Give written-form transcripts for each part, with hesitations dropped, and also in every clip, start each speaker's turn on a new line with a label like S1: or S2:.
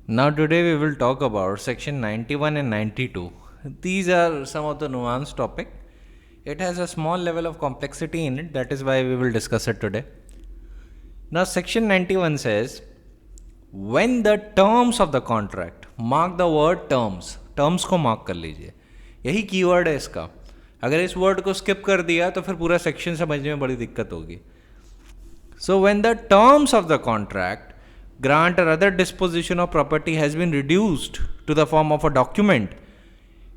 S1: Now today we will talk about section 91 and 92. These are some of the nuanced topic. It has a small level of complexity in it, that is why we will discuss it today. Now section 91 says, when the terms of the contract, mark the word terms, terms को mark कर लीजिए, यही keyword है इसका. अगर इस word को skip कर दिया तो फिर पूरा सेक्शन समझने में बड़ी दिक्कत होगी. So when the terms of the contract, grant or other disposition of property has been reduced to the form of a document,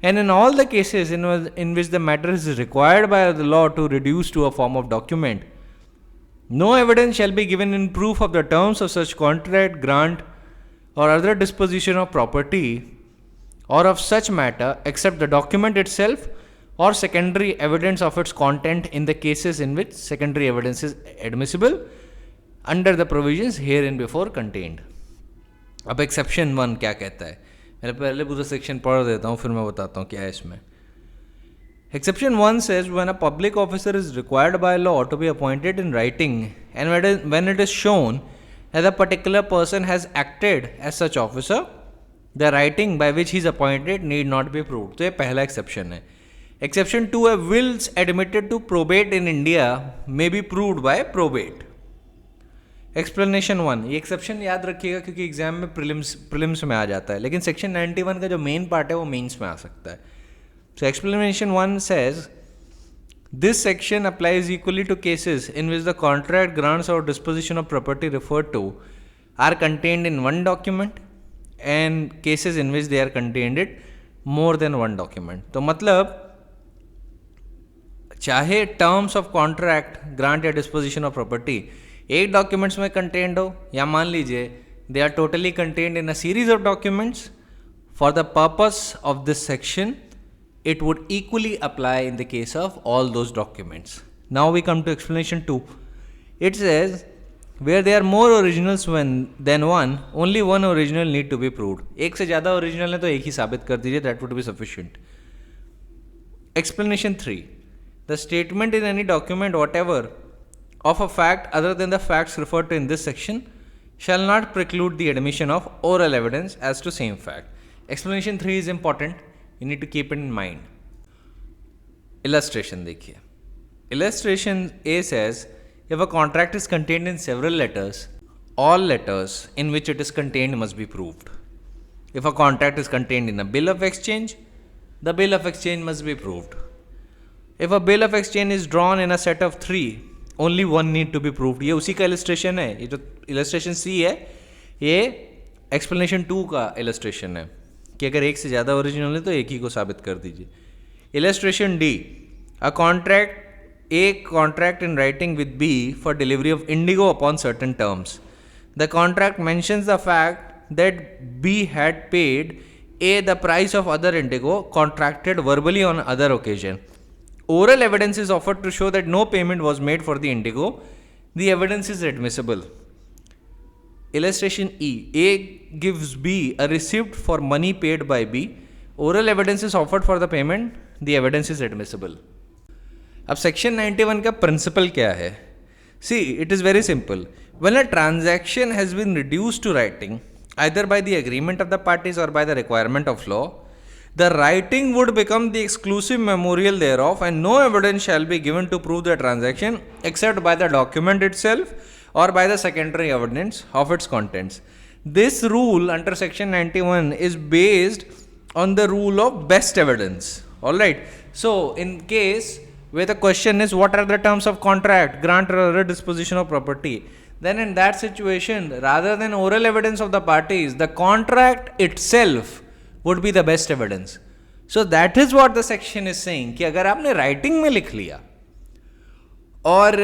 S1: and in all the cases in which the matter is required by the law to reduce to a form of document, no evidence shall be given in proof of the terms of such contract, grant, or other disposition of property or of such matter except the document itself or secondary evidence of its content in the cases in which secondary evidence is admissible under the provisions herein before contained. अब exception 1 क्या कहता है, मैं पहले पूरा section पढ़ देता हूँ फिर मैं बताता हूँ क्या है इसमें. Exception 1 says when a public officer is required by law to be appointed in writing and when it is shown that a particular person has acted as such officer, the writing by which he is appointed need not be proved. तो ये पहला exception है. Exception 2 है wills admitted to probate in India may be proved by probate. Explanation 1, ये exception याद रखिएगा क्योंकि exam में प्रीलिम्स में आ जाता है, लेकिन सेक्शन 91 का जो मेन पार्ट है वो मेंस में आ सकता है. So explanation 1 says this section applies equally to cases in which the contract, grants और disposition of property referred to are contained in one document and cases in which they are contained it more than one document. तो मतलब चाहे terms of contract, grant या disposition of property एक documents में contained हो या मान लीजिए they are totally contained in a series of documents, for the purpose of this section it would equally apply in the case of all those documents. Now we come to explanation 2. It says where there are more originals than one, only one original need to be proved. एक से ज़्यादा original है तो एक ही साबित कर दीजिए, that would be sufficient. Explanation 3. The statement in any document whatever of a fact other than the facts referred to in this section shall not preclude the admission of oral evidence as to same fact. Explanation 3 is important. You need to keep it in mind. Illustration देखिए. Illustration A says if a contract is contained in several letters, all letters in which it is contained must be proved. If a contract is contained in a bill of exchange, the bill of exchange must be proved. If a bill of exchange is drawn in a set of 3, only one need to be proved. ये उसी का illustration है. ये जो illustration C है ये explanation 2 का illustration है कि अगर एक से ज़्यादा ओरिजिनल है तो एक ही को साबित कर दीजिए. Illustration D, a contract in writing with B for delivery of indigo upon certain terms. The contract mentions the fact that B had paid A the price of other indigo contracted verbally on other occasion. Oral evidence is offered to show that no payment was made for the indigo. The evidence is admissible. Illustration E, A gives B a receipt for money paid by B. Oral evidence is offered for the payment. The evidence is admissible. अब section 91 का principal क्या है? See, it is very simple. When a transaction has been reduced to writing, either by the agreement of the parties or by the requirement of law, the writing would become the exclusive memorial thereof, and no evidence shall be given to prove the transaction except by the document itself or by the secondary evidence of its contents. This rule under section 91 is based on the rule of best evidence. Alright, so in case where the question is what are the terms of contract, grant or other disposition of property, then in that situation rather than oral evidence of the parties, the contract itself would be the best evidence. So that is what the section is saying कि अगर आपने writing में लिख लिया और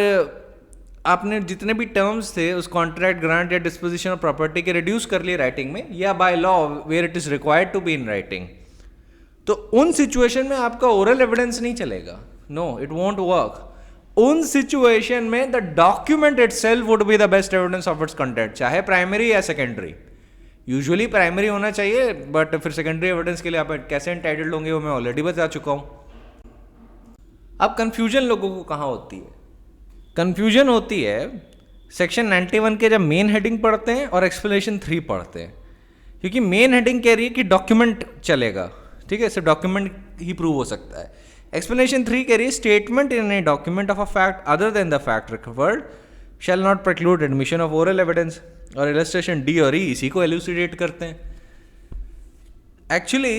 S1: आपने जितने भी टर्म्स थे उस कॉन्ट्रैक्ट, ग्रांट या डिस्पोजिशन ऑफ प्रॉपर्टी के रिड्यूस कर लिए राइटिंग में या by law where it is required to be in writing, तो उन सिचुएशन में आपका ओरल एविडेंस नहीं चलेगा. No, it won't work. उन सिचुएशन में the document itself would be the best evidence of its content, चाहे प्राइमरी या सेकेंडरी. यूजुअली प्राइमरी होना चाहिए, बट फिर सेकेंडरी एविडेंस के लिए आप कैसे एंटाइटल्ड होंगे वो मैं ऑलरेडी बता चुका हूं. अब कंफ्यूजन लोगों को कहाँ होती है? कंफ्यूजन होती है सेक्शन 91 के जब मेन हेडिंग पढ़ते हैं और एक्सप्लेनेशन 3 पढ़ते हैं, क्योंकि मेन हेडिंग कह रही है कि डॉक्यूमेंट चलेगा, ठीक है, सिर्फ डॉक्यूमेंट ही प्रूव हो सकता है। एक्सप्लेनेशन 3 कह रही है statement in a document of a fact other than the fact recovered shall not preclude admission of oral evidence. और इलस्ट्रेशन डी और ई इसी को एलुसिडेट करते हैं। एक्चुअली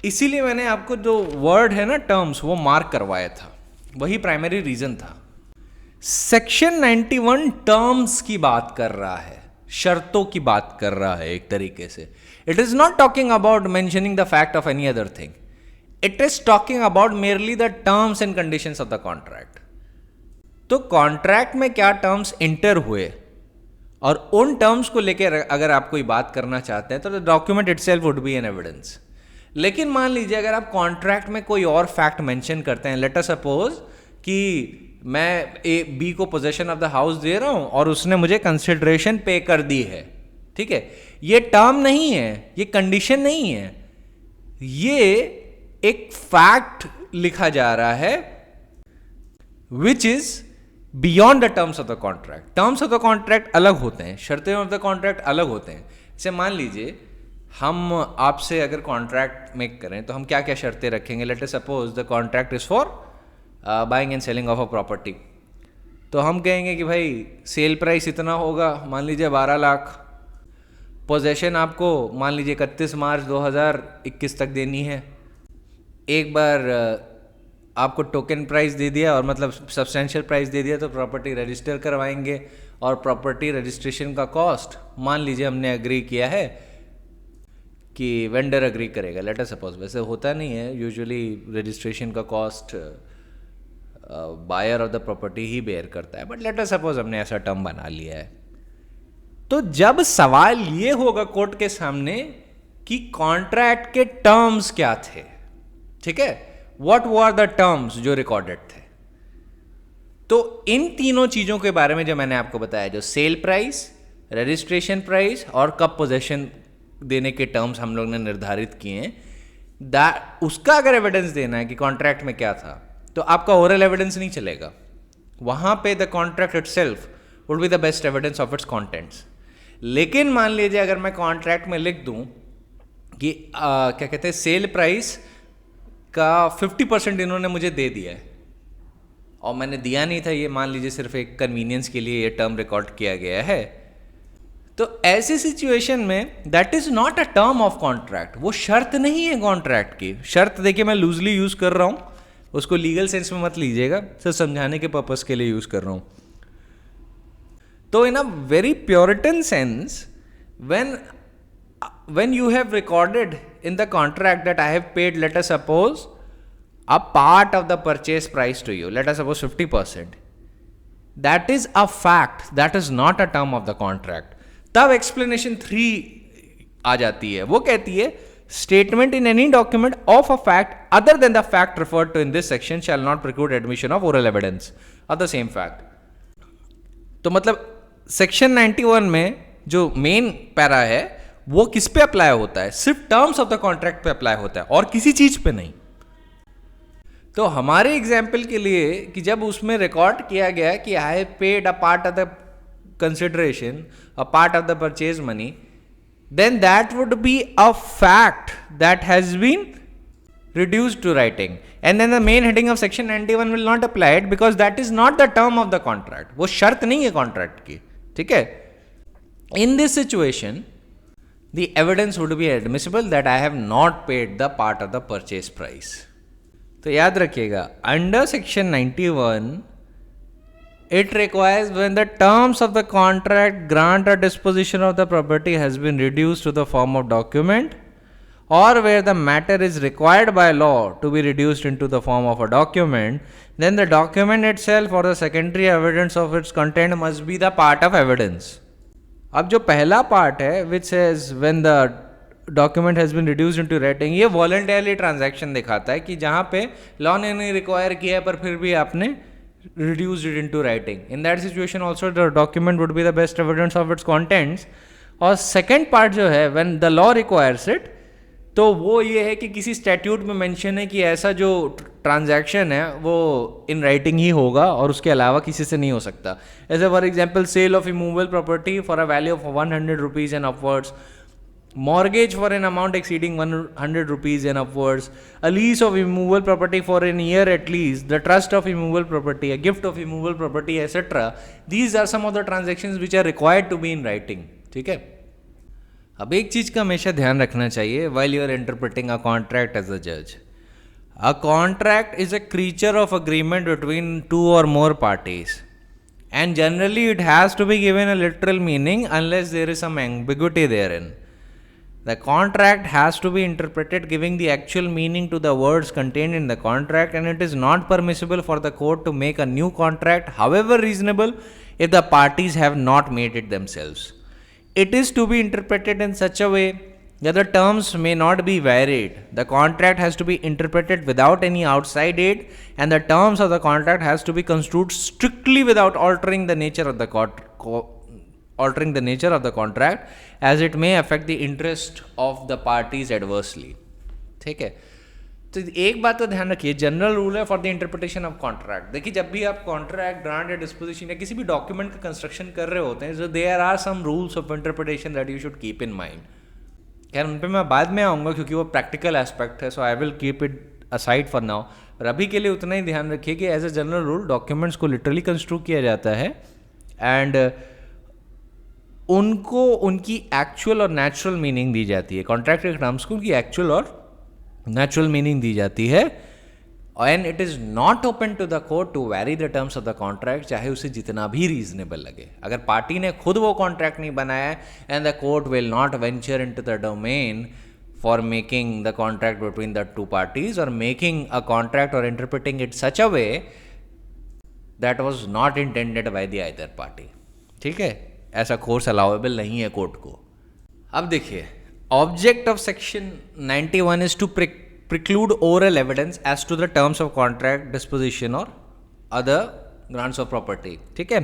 S1: इसीलिए मैंने आपको जो वर्ड है ना टर्म्स वो मार्क करवाया था, वही प्राइमरी रीजन था। सेक्शन 91 टर्म्स की बात कर रहा है, शर्तों की बात कर रहा है एक तरीके से। It is not talking about mentioning the fact of any other thing, it is talking about merely the terms and conditions of the contract. तो कॉन्ट्रैक्ट में क्या टर्म्स इंटर हुए और उन टर्म्स को लेकर अगर आप कोई बात करना चाहते हैं तो the document itself would B an evidence. लेकिन मान लीजिए अगर आप कॉन्ट्रैक्ट में कोई और फैक्ट मेंशन करते हैं, लेट अस सपोज कि मैं ए बी को पोजेशन ऑफ द हाउस दे रहा हूं और उसने मुझे कंसिडरेशन पे कर दी है, ठीक है, ये टर्म नहीं है, ये कंडीशन नहीं है, ये एक फैक्ट लिखा जा रहा है which is beyond the terms of the contract. Terms of the contract अलग होते हैं, शर्तें ऑफ द कॉन्ट्रैक्ट अलग होते हैं। जैसे मान लीजिए हम आपसे अगर कॉन्ट्रैक्ट मेक करें तो हम क्या क्या शर्तें रखेंगे। Late us suppose the contract is for buying and selling of a property, तो हम कहेंगे कि भाई सेल प्राइस इतना होगा, मान लीजिए 12 लाख, पोजेशन आपको मान लीजिए 31 मार्च 2021 तक देनी है। एक बार आपको टोकन प्राइस दे दिया और मतलब सब्सटेंशियल प्राइस दे दिया तो प्रॉपर्टी रजिस्टर करवाएंगे और प्रॉपर्टी रजिस्ट्रेशन का कॉस्ट मान लीजिए हमने एग्री किया है कि वेंडर एग्री करेगा। लेट अस सपोज, वैसे होता नहीं है, यूजुअली रजिस्ट्रेशन का cost buyer of the property ही बेयर करता है, बट लेट अस सपोज हमने ऐसा टर्म बना लिया है। तो जब सवाल ये होगा कोर्ट के सामने कि कॉन्ट्रैक्ट के टर्म्स क्या थे, ठीक है, व्हाट वर द टर्म्स जो रिकॉर्डेड थे, तो इन तीनों चीजों के बारे में जो मैंने आपको बताया, जो सेल प्राइस, रजिस्ट्रेशन प्राइस और कब पोजेशन देने के टर्म्स हम लोग ने निर्धारित किए हैं, उसका अगर एविडेंस देना है कि कॉन्ट्रैक्ट में क्या था, तो आपका ओरल एविडेंस नहीं चलेगा। वहां पे the contract itself would be the best evidence of it's contents. लेकिन मान लीजिए अगर मैं कॉन्ट्रैक्ट में लिख दूं कि क्या कहते हैं, सेल प्राइस का 50% इन्होंने मुझे दे दिया है और मैंने दिया नहीं था, ये मान लीजिए सिर्फ एक कन्वीनियंस के लिए ये टर्म रिकॉर्ड किया गया है, तो ऐसी सिचुएशन में that is not a term of contract, वो शर्त नहीं है कॉन्ट्रैक्ट की। शर्त देखिए मैं लूजली यूज कर रहा हूं, उसको लीगल सेंस में मत लीजिएगा, सिर्फ समझाने के पर्पस के लिए यूज कर रहा हूं। तो in a very puritan sense, when you have recorded in the contract that I have paid, let us suppose, a part of the purchase price to you, let us suppose 50%, that is a fact, that is not a term of the contract. तब explanation 3 आ जाती है, वो कहती है statement in any document of a fact other than the fact referred to in this section shall not preclude admission of oral evidence of the same fact. तो मतलब section 91 में जो मेन पैरा है वो किस पे अप्लाई होता है, सिर्फ टर्म्स ऑफ द कॉन्ट्रैक्ट पे अप्लाई होता है और किसी चीज पे नहीं। तो हमारे एग्जाम्पल के लिए कि जब उसमें रिकॉर्ड किया गया कि I have paid a part of the consideration, a part of the purchase money, then that would be a fact that has been reduced to writing, and then the main heading of section 91 will not apply it because that is not the term of the contract. वो शर्त नहीं है contract की, ठीक है। In this situation the evidence would be admissible that I have not paid the part of the purchase price. तो याद रखिएगा, under section 91 it requires when the terms of the contract grant or disposition of the property has been reduced to the form of document, or where the matter is required by law to be reduced into the form of a document, then the document itself or the secondary evidence of its content must be the part of evidence. अब जो पहला part है which says when the document has been reduced into writing, ये voluntarily transaction दिखाता है कि जहाँ पे लॉ ने नहीं रिक्वायर किया है पर फिर भी आपने reduced it into writing. In that situation also the document would be the best evidence of its contents. और second part जो है when the law requires it, तो वो ये है कि किसी स्टैट्यूट में मेंशन है कि ऐसा जो ट्रांजैक्शन है वो इन राइटिंग ही होगा और उसके अलावा किसी से नहीं हो सकता। ऐसे for example sale of immovable property for a value of 100 rupees and upwards, mortgage for an amount exceeding 100 rupees and upwards, a lease of immovable property for an year at least, the trust of immovable property, a gift of immovable property, etc. These are some of the transactions which are required to be in writing. ठीक है. अब एक चीज का हमेशा ध्यान रखना चाहिए while you are interpreting a contract as a judge. A contract is a creature of agreement between two or more parties, and generally it has to be given a literal meaning unless there is some ambiguity therein. The contract has to be interpreted giving the actual meaning to the words contained in the contract, and it is not permissible for the court to make a new contract, however reasonable, if the parties have not made it themselves. It is to be interpreted in such a way that the terms may not be varied. The contract has to be interpreted without any outside aid, and the terms of the contract has to be construed strictly without altering the nature of the contract, as it may affect the interest of the parties adversely. ठीक है. तो एक बात तो ध्यान रखिए, general rule है for the interpretation of contract. देखिए, जब भी आप कॉन्ट्रैक्ट, ग्रांट या डिस्पोजिशन या किसी भी डॉक्यूमेंट का कंस्ट्रक्शन कर रहे होते हैं, so there are some rules of interpretation that you should keep in mind. खैर, उन पर मैं बाद में आऊँगा क्योंकि वो प्रैक्टिकल एस्पेक्ट है, so I will keep it aside for now. और अभी के लिए उतना ही ध्यान रखिए कि as a general rule documents को लिटरली कंस्ट्रक्ट किया जाता है, एंड उनको उनकी एक्चुअल और नेचुरल मीनिंग दी जाती है. कॉन्ट्रैक्ट के टर्म्स को उनकी एक्चुअल और नेचुरल मीनिंग दी जाती है, and it is not open to the court to vary the terms of the contract, चाहे उसे जितना भी रीजनेबल लगे. अगर पार्टी ने खुद वो कॉन्ट्रैक्ट नहीं बनाया, and the court will not venture in to the domain for making the contract between the two parties, और मेकिंग अ कॉन्ट्रैक्ट और interpreting it such a way that was not intended by the other party. ठीक है, ऐसा course allowable नहीं है court को. अब देखिए, object of section 91 is to preclude oral evidence as to the terms of contract, disposition और other grants of property. ठीक है.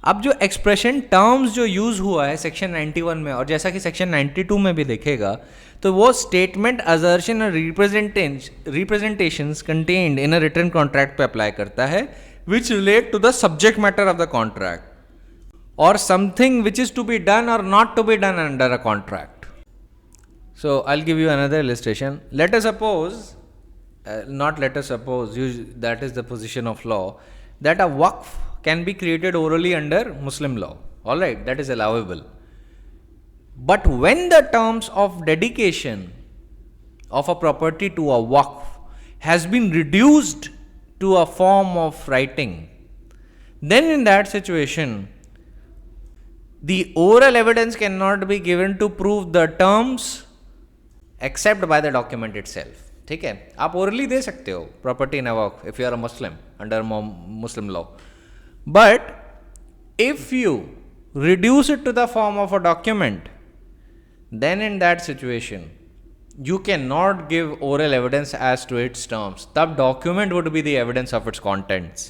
S1: अब जो एक्सप्रेशन टर्म्स जो यूज हुआ है सेक्शन 91 में, और जैसा कि सेक्शन 92 में भी देखेगा, तो वो स्टेटमेंट, असर्शन और representations contained in a written contract पे अप्लाई करता है, which relate to the subject matter of the contract, or something which is to be done or not to be done under a contract. So I'll give you another illustration. Let us suppose, that is the position of law, that a waqf can be created orally under Muslim law. All right, that is allowable. But when the terms of dedication of a property to a waqf has been reduced to a form of writing, then in that situation the oral evidence cannot be given to prove the terms except by the document itself. ठीक है. आप orally दे सकते हो property in a Waqf if you are a Muslim under Muslim law, but if you reduce it to the form of a document, then in that situation you cannot give oral evidence as to its terms. तब document would be the evidence of its contents.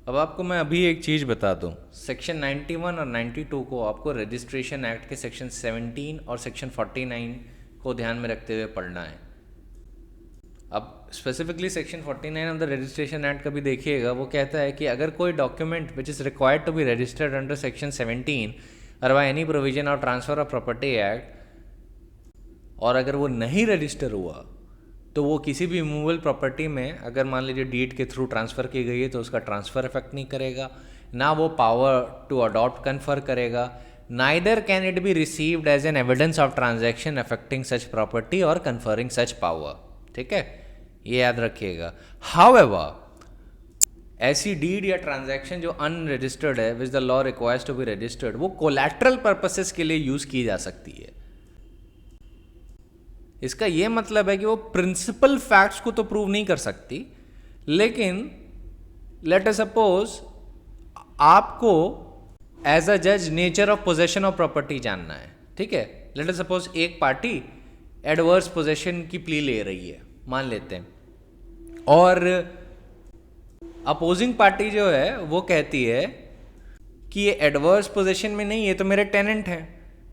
S1: अब आपको मैं अभी एक चीज़ बता दूं, section 91 और 92 को आपको रजिस्ट्रेशन एक्ट के सेक्शन 17 और सेक्शन 49 को ध्यान में रखते हुए पढ़ना है. अब specifically section 49 of the registration act का भी देखिएगा, वो कहता है कि अगर कोई document which is required to be registered under section 17 और by any provision of transfer of property act, और अगर वो नहीं रजिस्टर हुआ तो वो किसी भी इमूवेबल प्रॉपर्टी में अगर मान लीजिए डीड के थ्रू ट्रांसफ़र की गई है तो उसका ट्रांसफ़र इफेक्ट नहीं करेगा, ना वो पावर टू अडॉप्ट कन्फर करेगा, neither can it be received as an evidence of transaction affecting such property और कन्फरिंग सच पावर. ठीक है, ये याद रखिएगा. हाउएवर, ऐसी डीड या ट्रांजैक्शन जो अनरजिस्टर्ड है which the law requires to be registered, वो कोलैटरल पर्पसेस के लिए यूज़ की जा सकती है. इसका ये मतलब है कि वो प्रिंसिपल फैक्ट्स को तो प्रूव नहीं कर सकती, लेकिन लेट अस सपोज आपको एज अ जज nature of possession of property जानना है. ठीक है, लेट अस सपोज एक पार्टी एडवर्स पोजेशन की प्ली ले रही है, मान लेते हैं, और अपोजिंग पार्टी जो है वो कहती है कि ये एडवर्स पोजेशन में नहीं, ये तो मेरे टेनेंट हैं.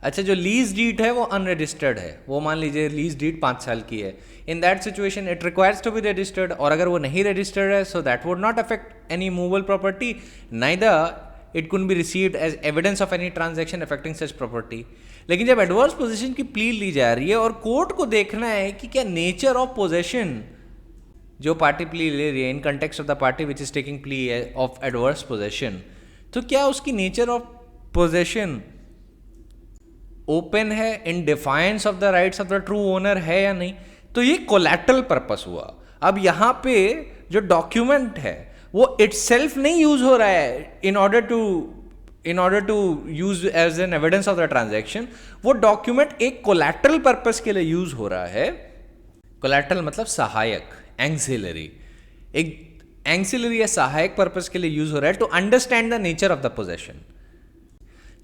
S1: अच्छा, जो लीज डीड है वो अनरजिस्टर्ड है, वो मान लीजिए लीज डीड 5 साल की है. In that situation it requires to be registered, और अगर वो नहीं रजिस्टर्ड है so that would not affect any movable property, neither it could be received as evidence of any transaction affecting such property. लेकिन जब एडवर्स पोजीशन की plea ली जा रही है और कोर्ट को देखना है कि क्या नेचर ऑफ पोजेशन जो पार्टी प्ली ले रही है in context of the party which is taking plea of adverse possession, तो क्या उसकी नेचर ऑफ पोजेशन ओपन है in defiance of the rights of the true owner है या नहीं, तो ये कोलैटरल पर्पस हुआ। अब यहाँ पे जो डॉक्यूमेंट है वो इटसेल्फ नहीं यूज हो रहा है in order to use as an evidence of the transaction, वो डॉक्यूमेंट एक कोलैटरल पर्पस के लिए यूज हो रहा है। कोलैटरल मतलब सहायक, एंक्सिलरी, एक एंक्सिलरी या सहायक पर्पस के लिए यूज हो रहा है to understand the nature of the possession.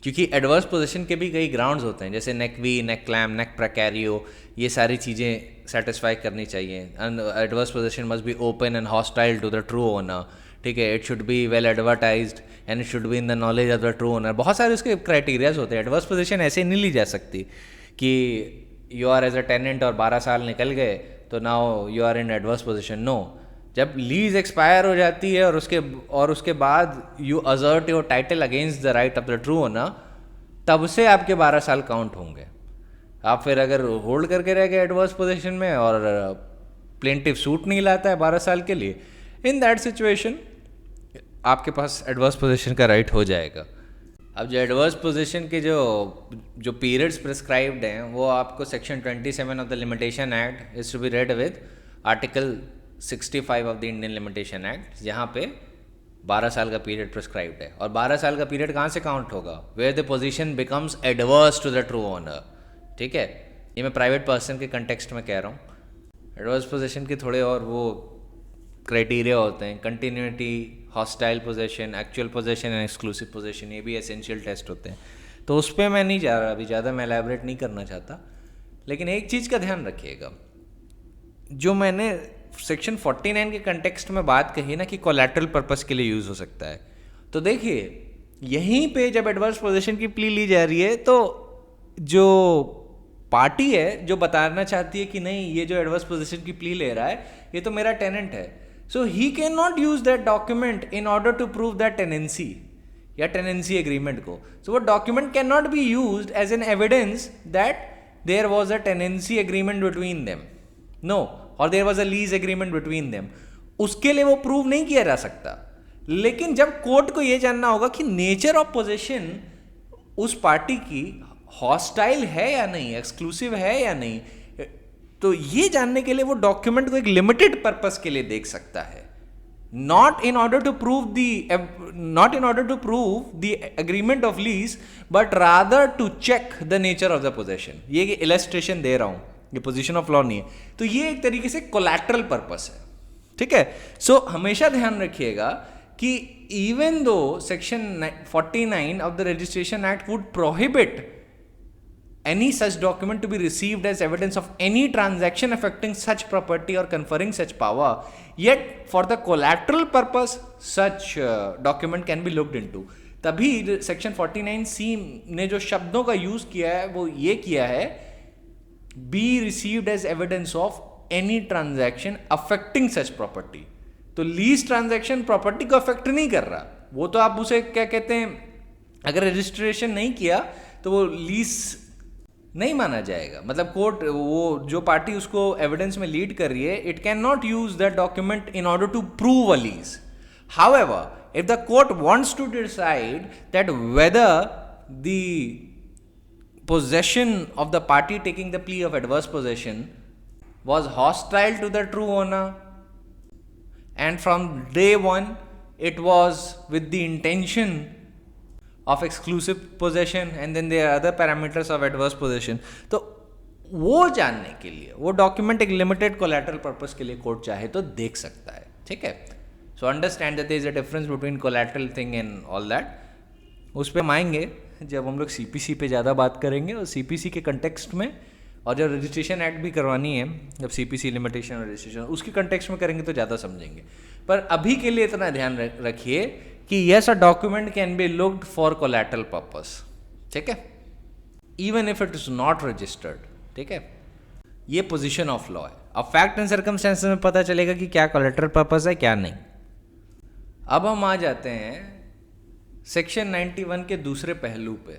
S1: क्योंकि एडवर्स पोजीशन के भी कई ग्राउंड्स होते हैं, जैसे नेक वी, नेक क्लैम, नेक प्रेकैरियो, ये सारी चीज़ें सेटिस्फाई करनी चाहिए। Adverse position must be open and hostile to the true owner, ठीक है। It should be well advertised and it should be in the knowledge of the true owner. बहुत सारे उसके क्राइटेरियाज होते हैं। एडवर्स पोजीशन ऐसे नहीं ली जा सकती कि you are as a tenant और 12 साल निकल गए तो now you are in adverse position. No, जब लीज एक्सपायर हो जाती है और उसके बाद you assert your title against the right of the true owner, तब से आपके 12 साल काउंट होंगे। आप फिर अगर होल्ड करके रह गए एडवर्स पोजीशन में और प्लेंटिव सूट नहीं लाता है 12 साल के लिए, इन दैट सिचुएशन आपके पास एडवर्स पोजीशन का राइट हो जाएगा। अब जो एडवर्स पोजीशन के जो पीरियड्स प्रिस्क्राइब्ड हैं वो आपको section 27 of the limitation act is to be read with article 65 of the Indian limitation act, जहाँ पे 12 साल का पीरियड प्रिस्क्राइब्ड है। और 12 साल का पीरियड कहाँ से काउंट होगा? Where the position becomes adverse to the true owner, ठीक है। ये मैं प्राइवेट पर्सन के कंटेक्स्ट में कह रहा हूँ। एडवर्स पोजीशन के थोड़े और वो क्राइटेरिया होते हैं, continuity, hostile position, actual position and exclusive position, ये भी एसेंशियल टेस्ट होते हैं। तो उस पर मैं नहीं जा रहा, अभी ज़्यादा मैं एलैबोरेट नहीं करना चाहता। लेकिन एक चीज़ का ध्यान रखिएगा, जो मैंने सेक्शन 49 के कंटेक्स्ट में बात कही ना कि कोलैटरल पर्पस के लिए यूज़ हो सकता है, तो देखिए यहीं पे जब एडवर्स पोजीशन की प्ली ली जा रही है तो जो पार्टी है जो बताना चाहती है कि नहीं, ये जो एडवर्स पोजीशन की प्ली ले रहा है ये तो मेरा टेनेंट है, so he can not use that document in order to prove that tenancy या टेनेंसी एग्रीमेंट को। सो वो document can not be used as an evidence that there was a tenancy agreement between them, no, और there was a lease agreement between them. उसके लिए वो prove नहीं किया जा सकता। लेकिन जब कोर्ट को ये जानना होगा कि नेचर ऑफ पोजीशन उस पार्टी की हॉस्टाइल है या नहीं, एक्सक्लूसिव है या नहीं, तो ये जानने के लिए वो डॉक्यूमेंट को एक लिमिटेड पर्पस के लिए देख सकता है, not in order to prove the agreement of lease, but rather to check the nature of the possession। ये इलस्ट्रेशन दे रहा हूं, ये पोजीशन ऑफ लॉ नहीं है, तो ये एक तरीके से कोलैटरल पर्पस है, ठीक है। सो हमेशा ध्यान रखिएगा कि even though section 49 of the registration act would prohibit any such document to be received as evidence of any transaction affecting such property or conferring such power, yet for the collateral purpose such document can be looked into। तभी section 49C ने जो शब्दों का use किया है वो ये किया है, be received as evidence of any transaction affecting such property। तो लीज ट्रांजैक्शन प्रॉपर्टी को अफेक्ट नहीं कर रहा, वो तो आप उसे क्या कहते हैं, अगर रजिस्ट्रेशन नहीं किया तो वो लीज नहीं माना जाएगा। मतलब कोर्ट, वो जो पार्टी उसको एविडेंस में लीड कर रही है, it can not use that document in order to prove a lease. However, if the court wants to decide that whether the possession of the party taking the plea of adverse possession was hostile to the true owner and from day one it was with the intention of exclusive possession and then there are other parameters of adverse possession, तो वो जानने के लिए वो document एक limited collateral purpose के लिए court चाहे तो देख सकता है, ठीक है। So understand that there is a difference between collateral thing and all that. उस पर हम आएंगे जब हम लोग सीपीसी पे ज़्यादा बात करेंगे, और सीपीसी के कंटेक्स्ट में, और जब रजिस्ट्रेशन एक्ट भी करवानी है, जब सीपीसी लिमिटेशन और रजिस्ट्रेशन उसके कंटेक्स्ट में करेंगे तो ज़्यादा समझेंगे। पर अभी के लिए इतना ध्यान रखिए कि yes, a document can be looked for collateral purpose, ठीक है, even if it is not registered, ठीक है। ये पोजीशन ऑफ लॉ है। अब फैक्ट एंड सर्कमस्टेंसेस में पता चलेगा कि क्या कोलैटरल पर्पस है क्या नहीं। अब हम आ जाते हैं सेक्शन 91 के दूसरे पहलू पे।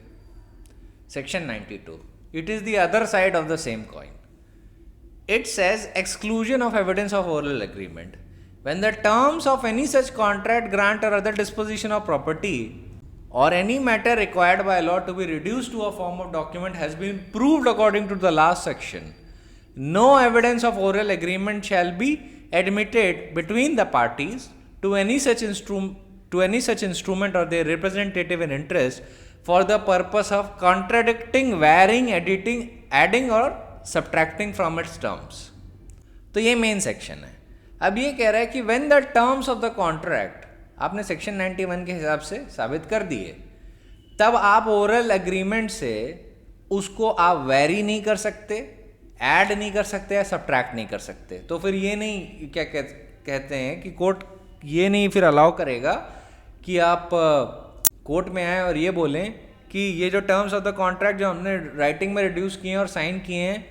S1: Section 92. It is the other side of the same coin. It says exclusion of evidence of oral agreement. When the terms of any such contract, grant, or other disposition of property or any matter required by law to be reduced to a form of document has been proved according to the last section, no evidence of oral agreement shall be admitted between the parties to any such instrument or their representative in interest for the purpose of contradicting, varying, editing, adding or subtracting from its terms. तो ये main section है. अब ये कह रहा है कि when the terms of the contract आपने सेक्शन 91 के हिसाब से साबित कर दिए, तब आप ओरल एग्रीमेंट से उसको आप वेरी नहीं कर सकते, ऐड नहीं कर सकते या सब्ट्रैक्ट नहीं कर सकते. तो फिर ये नहीं क्या कहते हैं कि कोर्ट ये नहीं फिर अलाउ करेगा कि आप कोर्ट में आए और ये बोलें कि ये जो टर्म्स ऑफ द कॉन्ट्रैक्ट जो हमने राइटिंग में रिड्यूस किए हैं और साइन किए हैं,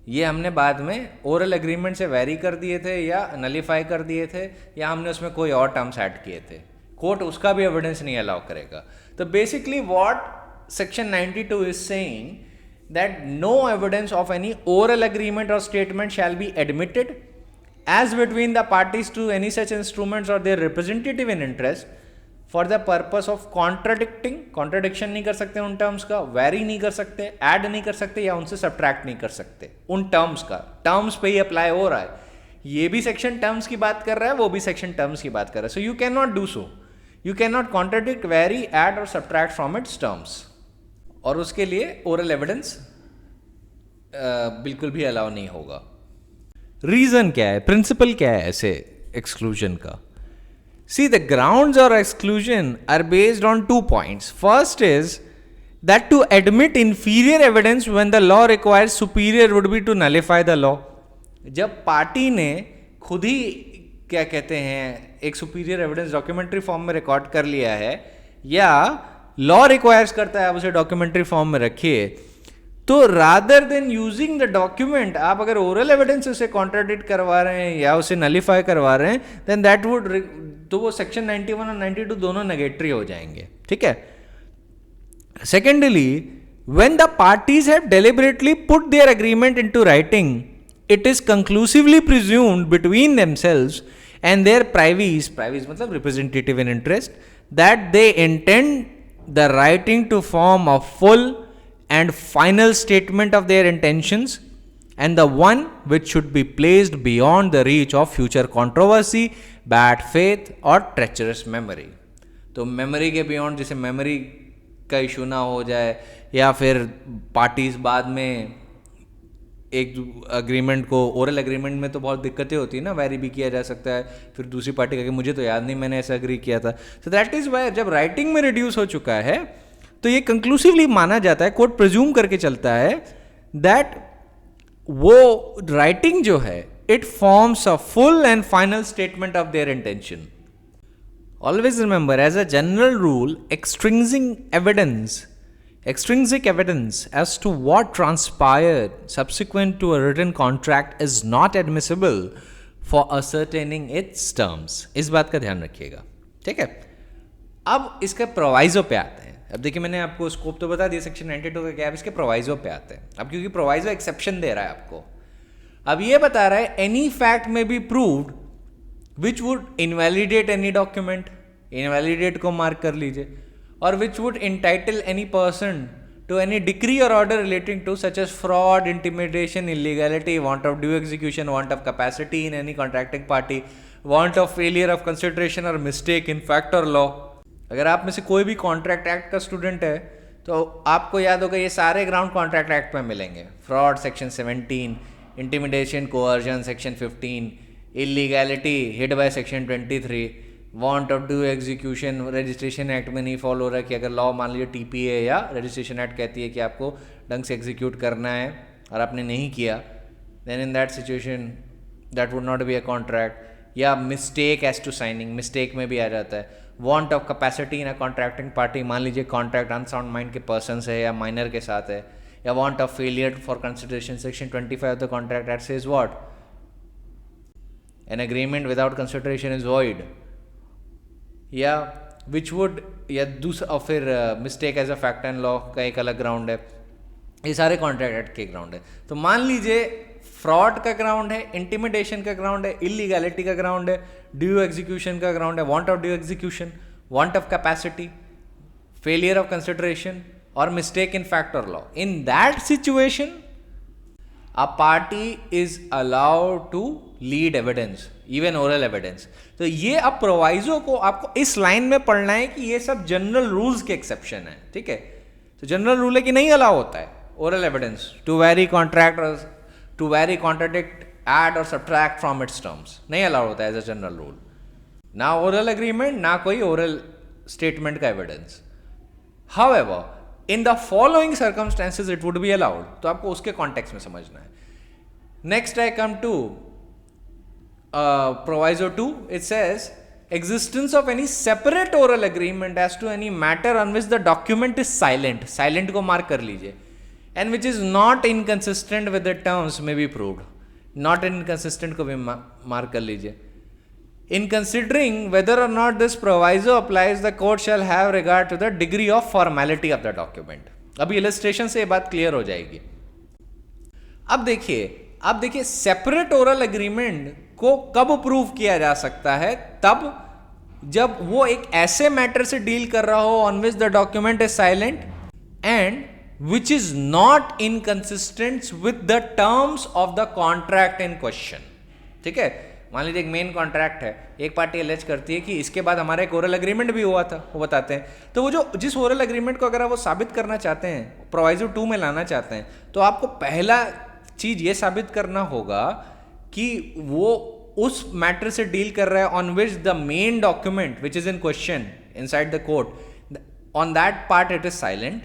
S1: ये हमने बाद में ओरल एग्रीमेंट से वेरी कर दिए थे या नलीफाई कर दिए थे या हमने उसमें कोई और टर्म्स ऐड किए थे. कोर्ट उसका भी एविडेंस नहीं अलाउ करेगा. तो basically what section 92 is saying that no evidence of any oral agreement or statement shall be admitted as between the parties to any such instruments or their representative in interest for the purpose of contradiction नहीं कर सकते उन terms का, vary नहीं कर सकते, add नहीं कर सकते या उनसे subtract नहीं कर सकते उन terms का. terms पे ही apply हो रहा है. ये भी section terms की बात कर रहा है, वो भी section terms की बात कर रहा है. so you cannot do so. you cannot contradict, vary, add or subtract from its terms. और उसके लिए ओरल एविडेंस बिल्कुल भी अलाउ नहीं होगा. रीजन क्या है, प्रिंसिपल क्या है ऐसे एक्सक्लूजन का? सी द ग्राउंड्स और exclusion are based on 2 points. First is that to admit inferior evidence when the law requires superior would be to nullify the law. जब पार्टी ने खुद ही क्या कहते हैं एक सुपीरियर एविडेंस डॉक्यूमेंट्री फॉर्म में रिकॉर्ड कर लिया है या लॉ रिक्वायर्स करता है आप उसे डॉक्यूमेंट्री फॉर्म में रखिए, तो rather than using the document आप अगर ओरल एविडेंस उसे कॉन्ट्राडिक्ट करवा रहे हैं या उसे नलिफाई करवा रहे हैं, देन दैट वुड, तो वो सेक्शन 91 और 92 दोनों नेगेटरी हो जाएंगे. ठीक है. Secondly, when the parties have deliberately put their agreement into writing, it is conclusively presumed between themselves and their privies मतलब representative in interest, that they intend the writing to form a full and final statement of their intentions and the one which should be placed beyond the reach of future controversy, bad faith or treacherous memory. तो memory के beyond, जैसे memory का issue ना हो जाए या फिर parties बाद में एक अग्रीमेंट को, ओरल एग्रीमेंट में तो बहुत दिक्कतें होती है ना, वैरी भी किया जा सकता है, फिर दूसरी पार्टी का कि मुझे तो याद नहीं मैंने ऐसा एग्री किया था. सो दैट इज वाई जब राइटिंग में रिड्यूस हो चुका है तो ये कंक्लूसिवली माना जाता है, कोर्ट प्रिज्यूम करके चलता है दैट वो राइटिंग जो है it forms a full and final statement of their intention. Always remember, as a general rule, extrinsic evidence as to what transpired subsequent to a written contract is not admissible for ascertaining its terms. इस बात का ध्यान रखिएगा. ठीक है. अब इसके proviso पे आते हैं. अब देखिए मैंने आपको स्कोप तो बता दिया सेक्शन 92 का क्या है, इसके प्रोवाइजो पे आते हैं. अब क्योंकि प्रोवाइजो एक्सेप्शन दे रहा है आपको, अब ये बता रहा है एनी फैक्ट में be proved which would invalidate any document, invalidate को मार्क कर लीजिए, or which would entitle any person to any decree or order relating to such as fraud, intimidation, illegality, want of due execution, want of capacity in any contracting party, want of failure of consideration or mistake in fact or law. अगर आप में से कोई भी contract act का student है तो आपको याद होगा ये सारे ग्राउंड कॉन्ट्रैक्ट एक्ट में मिलेंगे. Fraud section 17, intimidation coercion section 15, illegality hit by section 23, want of due execution registration act में नहीं फॉलो हो रहा है कि अगर लॉ मान लीजिए टीपीए या रजिस्ट्रेशन एक्ट कहती है कि आपको ढंग से एग्जीक्यूट करना है और आपने नहीं किया, then in that situation that would not be a contract. या mistake as to signing, mistake में भी आ जाता है. Want of capacity in a contracting party, मान लीजिए कॉन्ट्रैक्ट अनसाउंड माइंड के पर्सन है या माइनर के साथ है. या want of failure for consideration, section 25 of the contract act says what, an agreement without consideration is void. या विच वुड, या दूसरा, और फिर mistake as a fact and law का एक अलग ग्राउंड है. ये सारे कॉन्ट्रैक्ट के ग्राउंड है। तो मान लीजिए फ्रॉड का ग्राउंड है, इंटिमिडेशन का ग्राउंड है, इलीगैलिटी का ग्राउंड है, ड्यू एग्जीक्यूशन का ग्राउंड है, want of due execution, want of capacity, failure of consideration और मिस्टेक इन फैक्ट और law. In that situation a party is allowed to lead evidence, even oral evidence। तो ये अब proviso को आपको इस लाइन में पढ़ना है कि ये सब जनरल रूल्स के एक्सेप्शन है, ठीक है। तो जनरल रूल है कि नहीं अलाउ होता है oral evidence to vary contract और टू वेरी कॉन्ट्राडिक्ट, ऐड और सब्ट्रैक्ट फ्रॉम इट्स टर्म्स, नहीं अलाउ होता है एज अ जनरल रूल। ना ओरल एग्रीमेंट, ना कोई ओरल स्टेटमेंट का evidence. However in the following circumstances it would be allowed. तो आपको उसके कॉन्टेक्स्ट में समझना है। Next I come to proviso 2. It says existence of any separate oral agreement as to any matter on which the document is silent, silent को mark कर लीजिए, and which is not inconsistent with the terms may be proved, not inconsistent को भी mark कर लीजिए। In considering whether or not this proviso applies, the court shall have regard to the degree of formality of the document। अभी illustration से ये बात clear हो जाएगी। अब देखिए सेपरेट ओरल एग्रीमेंट को कब प्रूव किया जा सकता है? तब जब वो एक ऐसे मैटर से डील कर रहा हो on which the document is silent and which is not inconsistent with the terms of the contract in question. ठीक है, मान लीजिए एक मेन कॉन्ट्रैक्ट है, एक पार्टी एलेज करती है कि इसके बाद हमारा एक ओरल एग्रीमेंट भी हुआ था, वो बताते हैं। तो वो जो जिस ओरल एग्रीमेंट को अगर आप वो साबित करना चाहते हैं, प्रोवाइजो 2 में लाना चाहते हैं, तो आपको पहला चीज ये साबित करना होगा कि वो उस मैटर से डील कर रहा है on which the main document which is in question inside the court, on that part it is silent,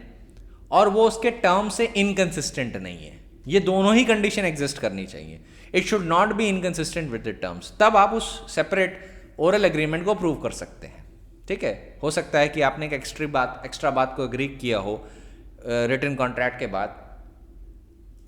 S1: और वो उसके टर्म से इनकंसिस्टेंट नहीं है। ये दोनों ही कंडीशन एग्जिस्ट करनी चाहिए। It should not be inconsistent with the terms, तब आप उस सेपरेट ओरल एग्रीमेंट को प्रूव कर सकते हैं। ठीक है, हो सकता है कि आपने एक एक्स्ट्रा बात को एग्री किया हो रिटन कॉन्ट्रैक्ट के बाद,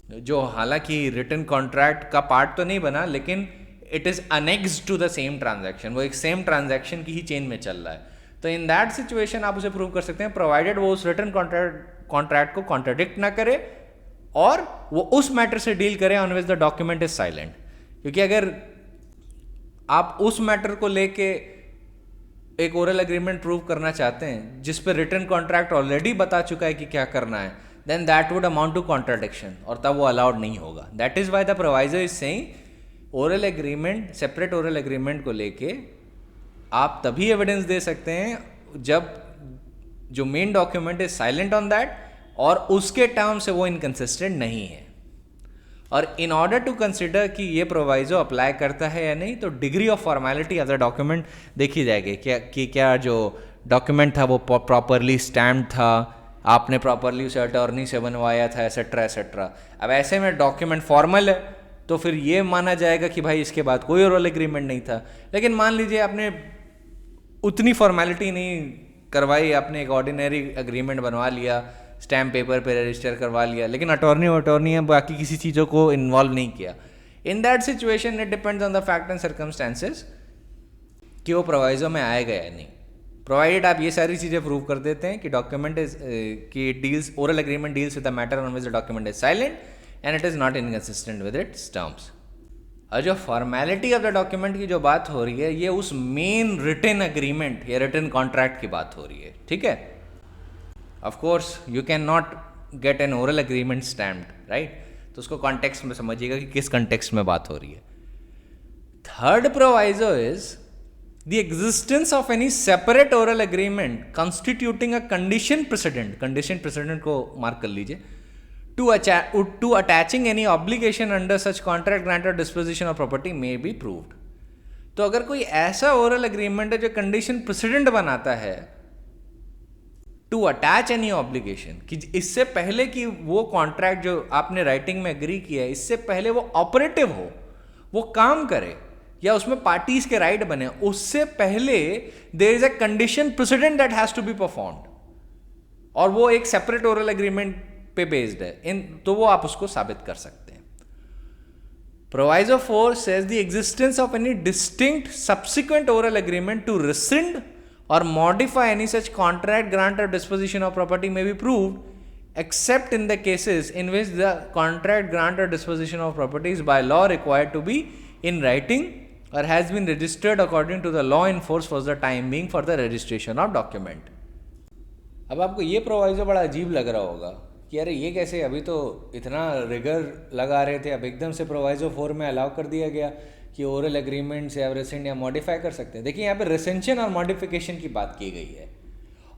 S1: जो हालांकि रिटन कॉन्ट्रैक्ट का पार्ट तो नहीं बना, लेकिन it is annexed to the same transaction, वो एक सेम ट्रांजैक्शन की ही चेन में चल रहा है। तो इन दैट सिचुएशन आप उसे प्रूव कर सकते हैं, प्रोवाइडेड वो उस रिटन कॉन्ट्रैक्ट को कॉन्ट्राडिक्ट ना करे और वो उस मैटर से डील करे on which the document is silent. क्योंकि अगर आप उस मैटर को लेके एक ओरल एग्रीमेंट प्रूव करना चाहते हैं जिस पे रिटन कॉन्ट्रैक्ट ऑलरेडी बता चुका है कि क्या करना है, then that would amount to contradiction, और तब वो अलाउड नहीं होगा। That is why the proviso is saying oral agreement, separate oral agreement को लेके आप तभी एविडेंस दे सकते हैं जब जो main document is silent on that और उसके टर्म से वो इनकंसिस्टेंट नहीं है। और इन ऑर्डर टू कंसिडर कि ये प्रोवाइजो अप्लाई करता है या नहीं, तो degree of formality of the document देखी जाएगी कि क्या जो डॉक्यूमेंट था वो प्रॉपरली स्टैम्प्ड था, आपने प्रॉपरली उसे अटॉर्नी से बनवाया था, एसेट्रा एसेट्रा। अब ऐसे में डॉक्यूमेंट फॉर्मल है तो फिर ये माना जाएगा कि भाई इसके बाद कोई ओरल एग्रीमेंट नहीं था। लेकिन मान लीजिए आपने उतनी फॉर्मेलिटी नहीं करवाई, आपने एक ऑर्डिनरी एग्रीमेंट बनवा लिया, स्टैम्प पेपर पे रजिस्टर करवा लिया, लेकिन अटॉर्नी है, बाकी किसी चीज़ों को इन्वॉल्व नहीं किया। इन that situation it depends on the fact and circumstances कि वो प्रोवाइजो में आएगा या नहीं। प्रोवाइडेड आप ये सारी चीज़ें प्रूव कर देते हैं कि डॉक्यूमेंट इज कि deals oral agreement deals with the matter on which the document is silent and it is not inconsistent with its terms. और जो फॉर्मेलिटी ऑफ द डॉक्यूमेंट की जो बात हो रही है, ये उस मेन रिटन एग्रीमेंट या रिटन कॉन्ट्रैक्ट की बात हो रही है। ठीक है, of course you can not get an oral agreement stamped, right? तो उसको कॉन्टेक्स्ट में समझिएगा कि किस कॉन्टेक्स्ट में बात हो रही है। Third proviso is the existence of any separate oral agreement constituting a condition precedent को मार्क कर लीजिए, to attaching any obligation under such contract, grant or disposition of property may be proved। तो अगर कोई ऐसा ओरल एग्रीमेंट है जो condition president बनाता है टू अटैच एनी ऑब्लिगेशन, कि इससे पहले कि वो कॉन्ट्रैक्ट जो आपने राइटिंग में एग्री किया है, इससे पहले वो ऑपरेटिव हो, वो काम करे या उसमें पार्टीज के राइट बने, उससे पहले there is a condition precedent that has to be performed, और वो एक सेपरेट ओरल एग्रीमेंट पे बेस्ड है, तो वो आप उसको साबित कर सकते हैं। Proviso 4 says the existence of any distinct subsequent oral agreement to rescind और modify any such contract, grant और disposition of property may be proved except in the cases in which the contract, grant or disposition of property is by law required to be in writing or has been registered according to the law in force for the time being for the registration of document. अब आपको ये proviso बड़ा अजीब लग रहा होगा कि अरे ये कैसे, अभी तो इतना रिगर लगा रहे थे, अब एकदम से प्रोवाइजो 4 में अलाउ कर दिया गया कि ओरल एग्रीमेंट्स या रेसेंट या मॉडिफाई कर सकते हैं. देखिए यहाँ पे रेसेंशन और मॉडिफिकेशन की बात की गई है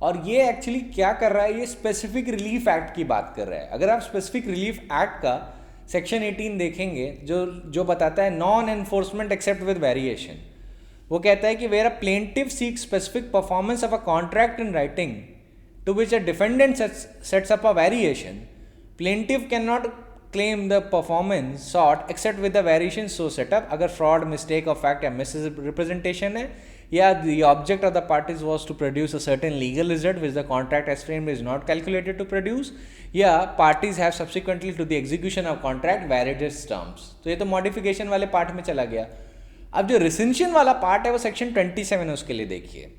S1: और ये एक्चुअली क्या कर रहा है, ये स्पेसिफिक रिलीफ एक्ट की बात कर रहा है. अगर आप स्पेसिफिक रिलीफ एक्ट का सेक्शन 18 देखेंगे जो बताता है non enforcement except with variation, वो कहता है कि where a plaintiff seek specific performance of a contract in writing to which a defendant sets up a variation, plaintiff cannot claim the performance sought except with the variation so set up. अगर fraud, mistake of fact या misrepresentation है या the object of the parties was to produce a certain legal result which the contract as framed is not calculated to produce, या parties have subsequently to the execution of contract varied its terms. तो ये तो modification वाले part में चला गया. अब जो rescission वाला पार्ट है वो सेक्शन 27 है, उसके लिए देखिए.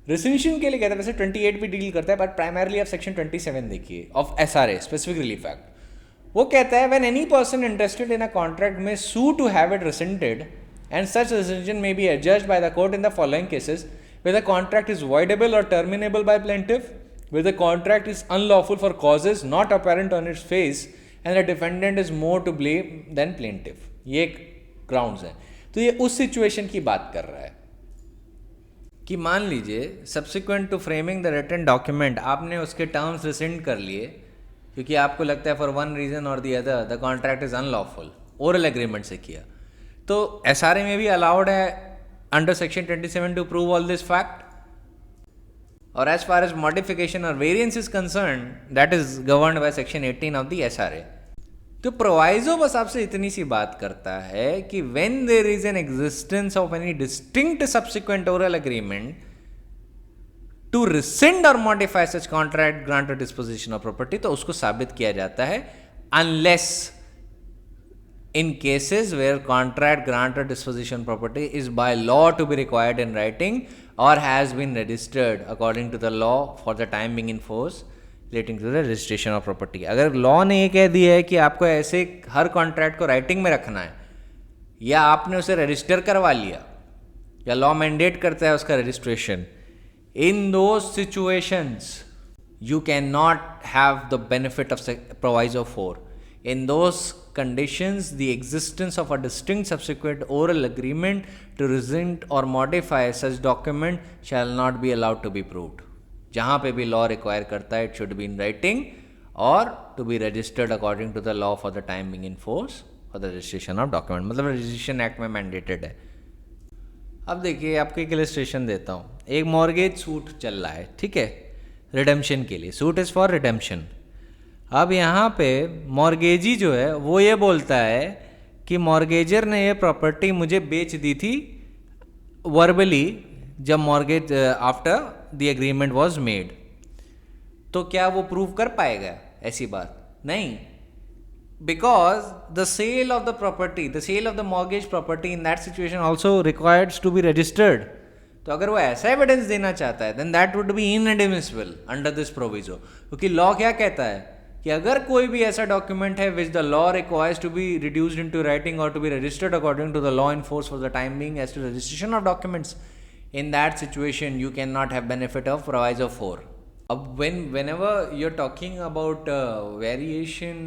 S1: रेसिंशन के लिए कहता है, वैसे 28 भी डील करता है, बट प्राइमरली आप सेक्शन 27 देखिए of SRA specific relief act. वो कहता है when any person interested in a contract may sue to have it rescinded and such rescission may be adjudged by the court in the following cases where the contract is voidable or terminable by plaintiff, where the contract is unlawful for causes not apparent on its face and the defendant is more to blame than plaintiff. ये grounds हैं. तो ये उस situation की बात कर रहा है कि मान लीजिए subsequent to framing the written document आपने उसके टर्म्स रिसेंड कर लिए क्योंकि आपको लगता है फॉर वन रीज़न और the other the contract is unlawful, oral agreement से किया. तो SRA में भी अलाउड है under section 27 to prove all this fact. और एज फार एज मॉडिफिकेशन और variance is concern that is governed by section 18 of the SRA. तो proviso बस आपसे इतनी सी बात करता है कि when there is an existence of any distinct subsequent oral agreement to rescind और मॉडिफाई सच कॉन्ट्रैक्ट, ग्रांट और डिस्पोजिशन ऑफ प्रॉपर्टी, तो उसको साबित किया जाता है unless in cases where contract, grant और disposition property is by law to be required in writing और has been registered according to the law for the time being in force relating to the registration of property. अगर law ने ये कह दिया है कि आपको ऐसे हर कॉन्ट्रैक्ट को राइटिंग में रखना है या आपने उसे रजिस्टर करवा लिया या लॉ मैंडेट करता है उसका registration, in those situations you can not have the benefit of proviso 4. In those conditions, the existence of a distinct subsequent oral agreement to rescind or modify such document shall not be allowed to be proved. जहाँ पे भी law require करता है, it should be in writing और to be registered according to the law for the time being in force for the registration of document. मतलब registration act में mandated है. अब देखिए आपको एक इलस्ट्रेशन देता हूँ. एक मॉर्गेज सूट चल रहा है, ठीक है, रिडेम्पशन के लिए. Suit is for redemption. अब यहाँ पे मॉर्गेजी जो है वो ये बोलता है कि मॉर्गेजर ने ये प्रॉपर्टी मुझे बेच दी थी वर्बली जब mortgage after the agreement was made. तो क्या वो प्रूव कर पाएगा? ऐसी बात नहीं, because the sale of the property, the sale of the mortgage property in that situation also requires to be registered. तो अगर वो ऐसा एविडेंस देना चाहता है then that would be inadmissible under this proviso. क्योंकि लॉ क्या कहता है कि अगर कोई भी ऐसा डॉक्यूमेंट है which the law requires to be reduced into writing और to be registered according to the law in force for the time being as to registration of documents, in that situation you cannot have benefit of proviso 4. Whenever you're talking about variation,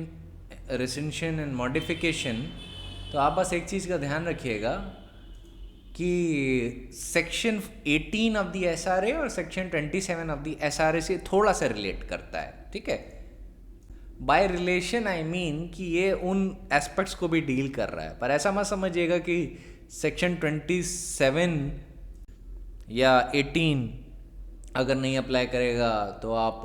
S1: rescission and modification, तो आप बस एक चीज़ का ध्यान रखिएगा कि section 18 of the SRA और section 27 of the SRA से थोड़ा सा रिलेट करता है, ठीक है. बाय रिलेशन आई मीन कि ये उन एस्पेक्ट्स को भी डील कर रहा है, पर ऐसा मत समझिएगा कि सेक्शन 27 या 18 अगर नहीं अप्लाई करेगा तो आप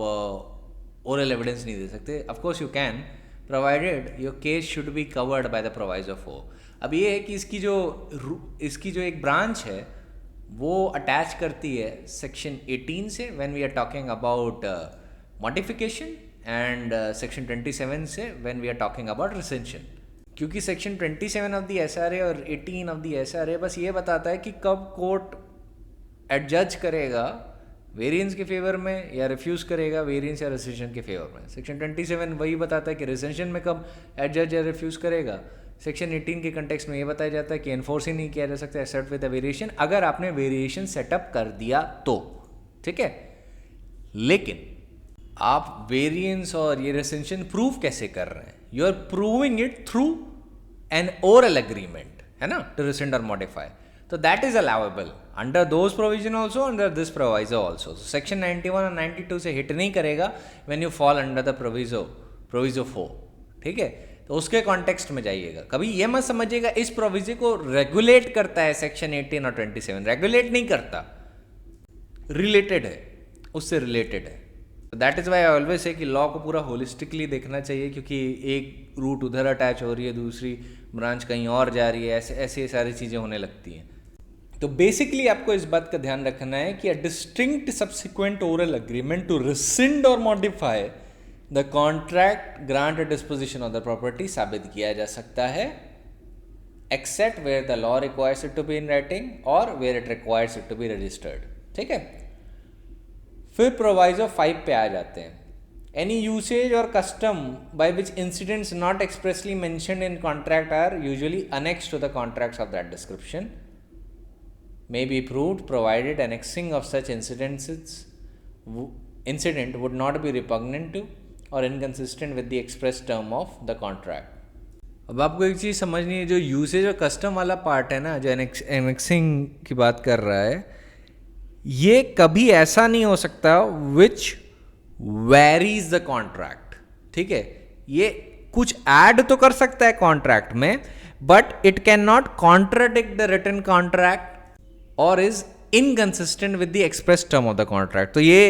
S1: ओरल एविडेंस नहीं दे सकते. Of course you can, provided your case should be covered by the proviso 4. अब ये है कि इसकी जो एक ब्रांच है वो अटैच करती है सेक्शन 18 से when we are talking about modification and section 27 से when we are talking about rescission. क्योंकि सेक्शन 27 ऑफ द SRA और 18 ऑफ द SRA बस ये बताता है कि कब कोर्ट एडजज करेगा वेरिएंस के फेवर में या रिफ्यूज़ करेगा वेरिएंस या रिसेशन के फेवर में। सेक्शन 27 वही बताता है कि रिसेशन में कब एडजस्ट या रिफ्यूज़ करेगा। सेक्शन 18 के कंटेक्स्ट में ये बताया जाता है कि एनफोर्स ही नहीं किया जा सकता एक्सेप्ट विद द वेरिएशन, अगर आपने वेरिएशन सेटअप कर दिया तो, ठीक है। लेकिन आप वेरिएंस और ये रिसेशन प्रूव कैसे कर रहे हैं? You are proving it through an oral agreement, है ना, टू रिसेंड और मॉडिफाई। तो that is allowable under those provision also, under this proviso also. Section 91 और 92 से हिट नहीं करेगा when you fall under the proviso 4, ठीक है। तो उसके कॉन्टेक्स्ट में जाइएगा। कभी ये मत समझिएगा इस प्रोविजन को रेगुलेट करता है सेक्शन 18 और 27, रेगुलेट नहीं करता, रिलेटेड है, उससे रिलेटेड है। That is why I always say कि लॉ को पूरा होलिस्टिकली देखना चाहिए, क्योंकि एक रूट उधर अटैच हो रही है, दूसरी ब्रांच कहीं और जा रही है, ऐसे सारी चीज़ें होने लगती हैं। तो बेसिकली आपको इस बात का ध्यान रखना है कि a distinct subsequent oral agreement to rescind और modify the contract grant a disposition of the property साबित किया जा सकता है, except where the law requires it to be in writing और where it requires it to be registered, ठीक है। फिर प्रोवाइजो 5 पे आ जाते हैं। एनी यूसेज और custom by which incidents not expressly mentioned in contract are usually annexed to the contracts of that description may be approved provided annexing of such incident would not be repugnant to or inconsistent with the express term of the contract. अब आपको एक चीज़ समझनी है, जो usage और custom वाला part है ना, जो एनेक्सिंग की बात कर रहा है, ये कभी ऐसा नहीं हो सकता विच वेरीज द कॉन्ट्रैक्ट, ठीक है। ये कुछ ऐड तो कर सकता है कॉन्ट्रैक्ट में, but it can not contradict the written contract और is inconsistent with the express term of the contract. तो ये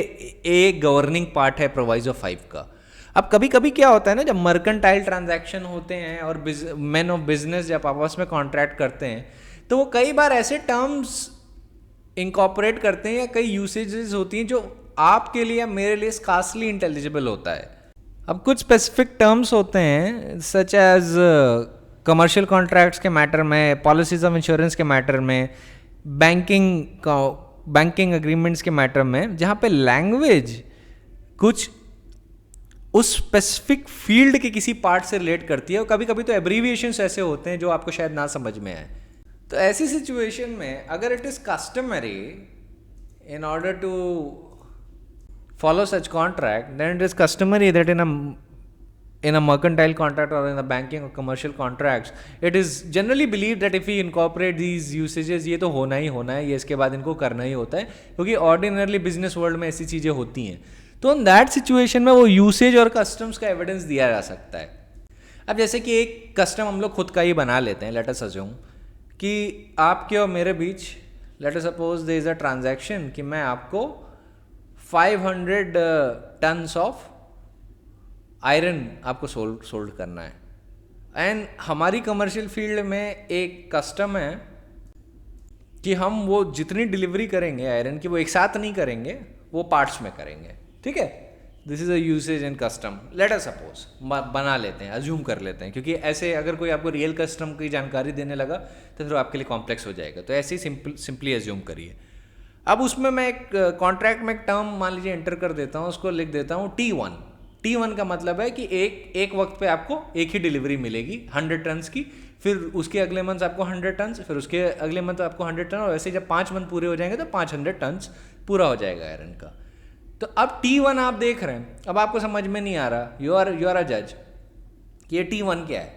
S1: एक गवर्निंग पार्ट है प्रोवाइजो 5 का। अब कभी कभी क्या होता है ना, जब मर्केंटाइल ट्रांजैक्शन होते हैं और मैन ऑफ बिजनेस जब आपस में कॉन्ट्रैक्ट करते हैं, तो वो कई बार ऐसे टर्म्स इंकॉर्पोरेट करते हैं या कई यूसेजेस होती हैं जो आपके लिए या मेरे लिए स्कार्सली इंटेलिजिबल होता है। अब कुछ स्पेसिफिक टर्म्स होते हैं सच एज कमर्शियल कॉन्ट्रैक्ट्स के मैटर में, पॉलिसीज ऑफ इंश्योरेंस के मैटर में, बैंकिंग एग्रीमेंट्स के मैटर में, जहाँ पे लैंग्वेज कुछ उस स्पेसिफिक फील्ड के किसी पार्ट से रिलेट करती है, और कभी कभी तो एब्रीविएशंस ऐसे होते हैं जो आपको शायद ना समझ में आए। तो ऐसी सिचुएशन में अगर it is customary in order to follow such contract, then it is customary that in a mercantile contract or in the banking or commercial contracts, it is generally believed that if we incorporate these usages, ये तो होना ही होना है, ये इसके बाद इनको करना ही होता है, क्योंकि ऑर्डिनरली बिजनेस वर्ल्ड में ऐसी चीज़ें होती हैं। तो इन दैट सिचुएशन में वो यूसेज और कस्टम्स का एविडेंस दिया जा सकता है। अब जैसे कि एक कस्टम हम लोग खुद का ही बना लेते हैं, लेट अस अज्यूम कि आपके और मेरे बीच, let us suppose there is a transaction कि मैं आपको 500 टन्स ऑफ आयरन आपको सोल्ड करना है, एंड हमारी कमर्शियल फील्ड में एक कस्टम है कि हम वो जितनी डिलीवरी करेंगे आयरन की, वो एक साथ नहीं करेंगे, वो पार्ट्स में करेंगे, ठीक है। This is a usage in custom, late us suppose, बना लेते हैं, अज्यूम कर लेते हैं, क्योंकि ऐसे अगर कोई आपको रियल कस्टम की जानकारी देने लगा तो फिर आपके लिए कॉम्प्लेक्स हो जाएगा। तो ऐसे ही सिंपली अज्यूम करिए। अब उसमें मैं एक कॉन्ट्रैक्ट में एक टर्म मान लीजिए एंटर कर देता हूँ, उसको लिख देता हूँ T1। T1 का मतलब है कि एक वक्त पे आपको एक ही डिलीवरी मिलेगी 100 टन्स की, फिर उसके अगले मंथ आपको 100 टन्स, फिर उसके अगले मंथ आपको 100 टन, और ऐसे जब 5 मंथ पूरे हो जाएंगे तो 500 टन्स पूरा हो जाएगा आयरन का। तो अब T1 आप देख रहे हैं, अब आपको समझ में नहीं आ रहा, यू आर अ जज कि ये T1 क्या है।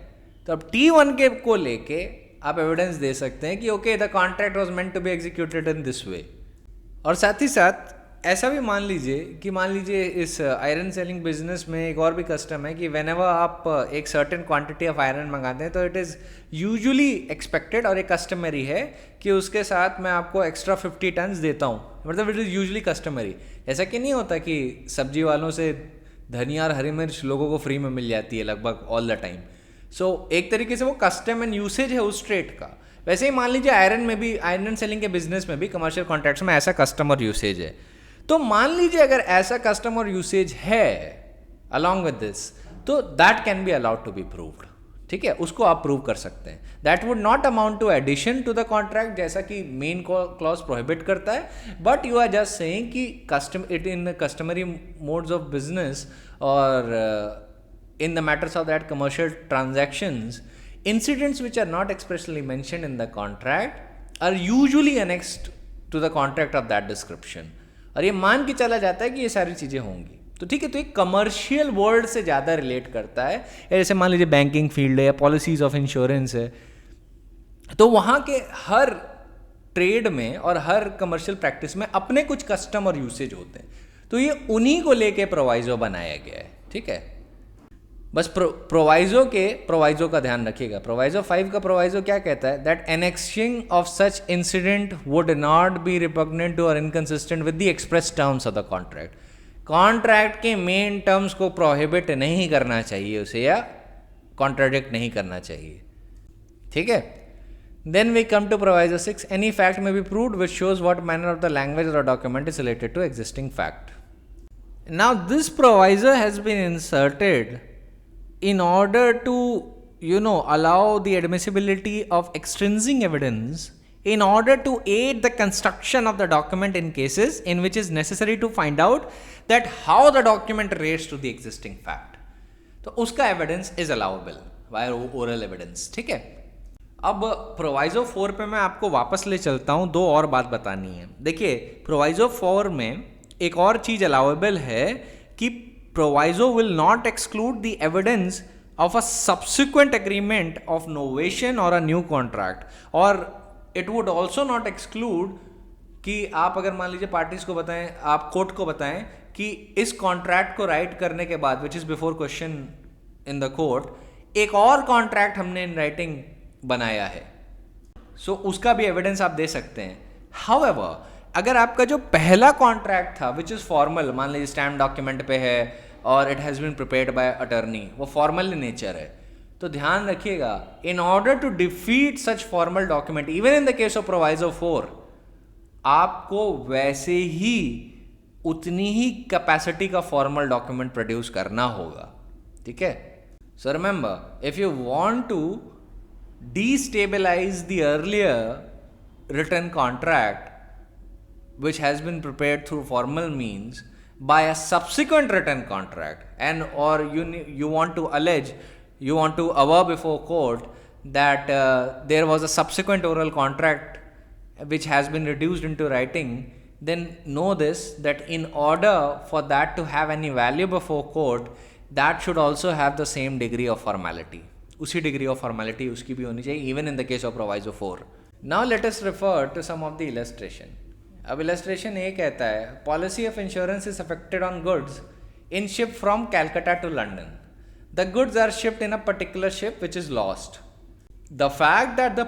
S1: तो अब T1 के को लेके आप एविडेंस दे सकते हैं कि okay the contract was meant to be executed in this way. और साथ ही साथ ऐसा भी मान लीजिए इस आयरन सेलिंग बिजनेस में एक और भी कस्टम है कि व्हेनेवर आप एक सर्टेन क्वांटिटी ऑफ आयरन मंगाते हैं तो इट इज़ यूजुअली एक्सपेक्टेड और एक कस्टमरी है कि उसके साथ मैं आपको एक्स्ट्रा 50 टन्स देता हूँ, मतलब इट इज़ यूजुअली कस्टमरी। ऐसा कि नहीं होता कि सब्जी वालों से धनिया और हरी मिर्च लोगों को फ्री में मिल जाती है लगभग ऑल द टाइम। सो एक तरीके से वो कस्टम एंड यूसेज है उस ट्रेड का। वैसे ही मान लीजिए आयरन में भी, आयरन सेलिंग के बिजनेस में भी, कमर्शियल कॉन्ट्रैक्ट्स में ऐसा कस्टमर यूसेज है। तो मान लीजिए अगर ऐसा कस्टमर यूसेज है अलॉन्ग विद दिस, तो that can be allowed to be proved, ठीक है, उसको आप प्रूव कर सकते हैं. That would not amount to addition to the contract, जैसा कि मेन क्लॉज प्रोहिबिट करता है, but you are just saying कि it in customary modes of business और in the matters of that commercial transactions, incidents which are not expressly mentioned in the contract are usually annexed to the contract of that description. और ये मान के चला जाता है कि ये सारी चीज़ें होंगी. तो ठीक है, तो एक कमर्शियल वर्ल्ड से ज़्यादा रिलेट करता है. जैसे मान लीजिए बैंकिंग फील्ड है या पॉलिसीज ऑफ इंश्योरेंस है, तो वहाँ के हर ट्रेड में और हर कमर्शियल प्रैक्टिस में अपने कुछ कस्टम और यूसेज होते हैं. तो ये उन्हीं को लेके प्रोवाइजो बनाया गया है. ठीक है, बस प्रोवाइजो का ध्यान रखिएगा. प्रोवाइजो 5 का प्रोवाइजो क्या कहता है? That annexing of such incident would not be repugnant to और inconsistent with the express terms of the contract. Contract के मेन टर्म्स को प्रोहिबिट नहीं करना चाहिए उसे, या कॉन्ट्राडिक्ट नहीं करना चाहिए. ठीक है. Then we come to proviso 6. Any fact may be proved which shows what manner of the language or document is related to existing fact. Now this proviso has been inserted in order to, allow the admissibility of extrinsic evidence in order to aid the construction of the document in cases in which is necessary to find out that how the document relates to the existing fact. तो उसका evidence is allowable via oral evidence. ठीक है. अब proviso 4 पे मैं आपको वापस ले चलता हूँ. 2 और बात बतानी है. देखिए, प्रोवाइजो 4 में एक और चीज़ अलाउेबल है कि proviso will not exclude the evidence of a subsequent agreement of novation और अ न्यू कॉन्ट्रैक्ट, और it would also not exclude कि आप अगर मान लीजिए पार्टीज को बताएं, आप कोर्ट को बताएं कि इस कॉन्ट्रैक्ट को राइट करने के बाद, which is before question in the court, एक और कॉन्ट्रैक्ट हमने इन राइटिंग बनाया है. सो उसका भी एविडेंस आप दे सकते हैं. हाउएवर, अगर आपका जो पहला कॉन्ट्रैक्ट था विच इज़ फॉर्मल, मान लीजिए स्टैम्प डॉक्यूमेंट पे है और it has been prepared by attorney, वो फॉर्मल इन नेचर है, तो ध्यान रखिएगा, in order to defeat such formal document, even in the case of proviso 4, आपको वैसे ही उतनी ही कैपेसिटी का फॉर्मल डॉक्यूमेंट प्रोड्यूस करना होगा. ठीक है. So remember, if you want to destabilize the earlier written contract which has been prepared through formal means by a subsequent written contract, and or you want to allege, you want to aver before court that there was a subsequent oral contract which has been reduced into writing, then know this, that in order for that to have any value before court, that should also have the same degree of formality. उसी degree of formality उसकी भी होनी चाहिए, even in the case of proviso 4. Now let us refer to some of the illustration. अब illustration ये कहता है, policy of insurance is affected on goods in ship from Calcutta to London. The goods are shipped in a particular ship which is lost. The fact that the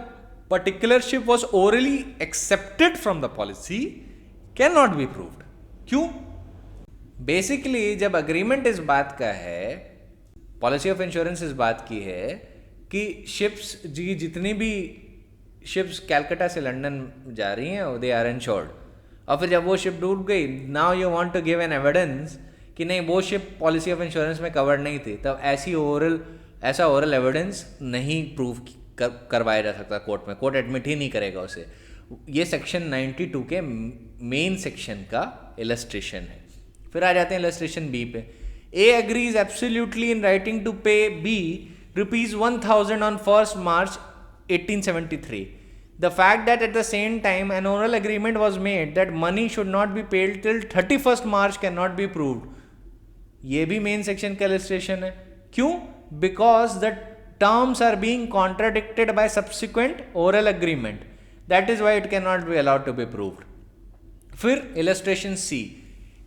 S1: particular ship was orally excepted from the policy can not be proved. क्यों? Basically जब agreement इस बात का है, policy of insurance इस बात की है कि शिप्स जितनी भी शिप्स कैलकाटा से लंदन जा रही हैं, दे आर इंश्योर्ड. और फिर जब वो शिप डूब गई, now you want to give an evidence कि नहीं, वो शिप पॉलिसी ऑफ इंश्योरेंस में कवर्ड नहीं थी, तब ऐसा ओरल एविडेंस नहीं प्रूव करवाया जा सकता कोर्ट में. कोर्ट एडमिट ही नहीं करेगा उसे. ये सेक्शन 92 के मेन सेक्शन का इलस्ट्रेशन है. फिर आ जाते हैं इलस्ट्रेशन बी पे. A agrees absolutely in writing to pay B rupees 1000 on 1st March 1873. The fact that at the same time an oral agreement was made that money should not be paid till 31st March cannot be proved. ये भी main section का illustration है. क्यों? Because the terms are being contradicted by subsequent oral agreement. That is why it cannot be allowed to be proved. फिर illustration C.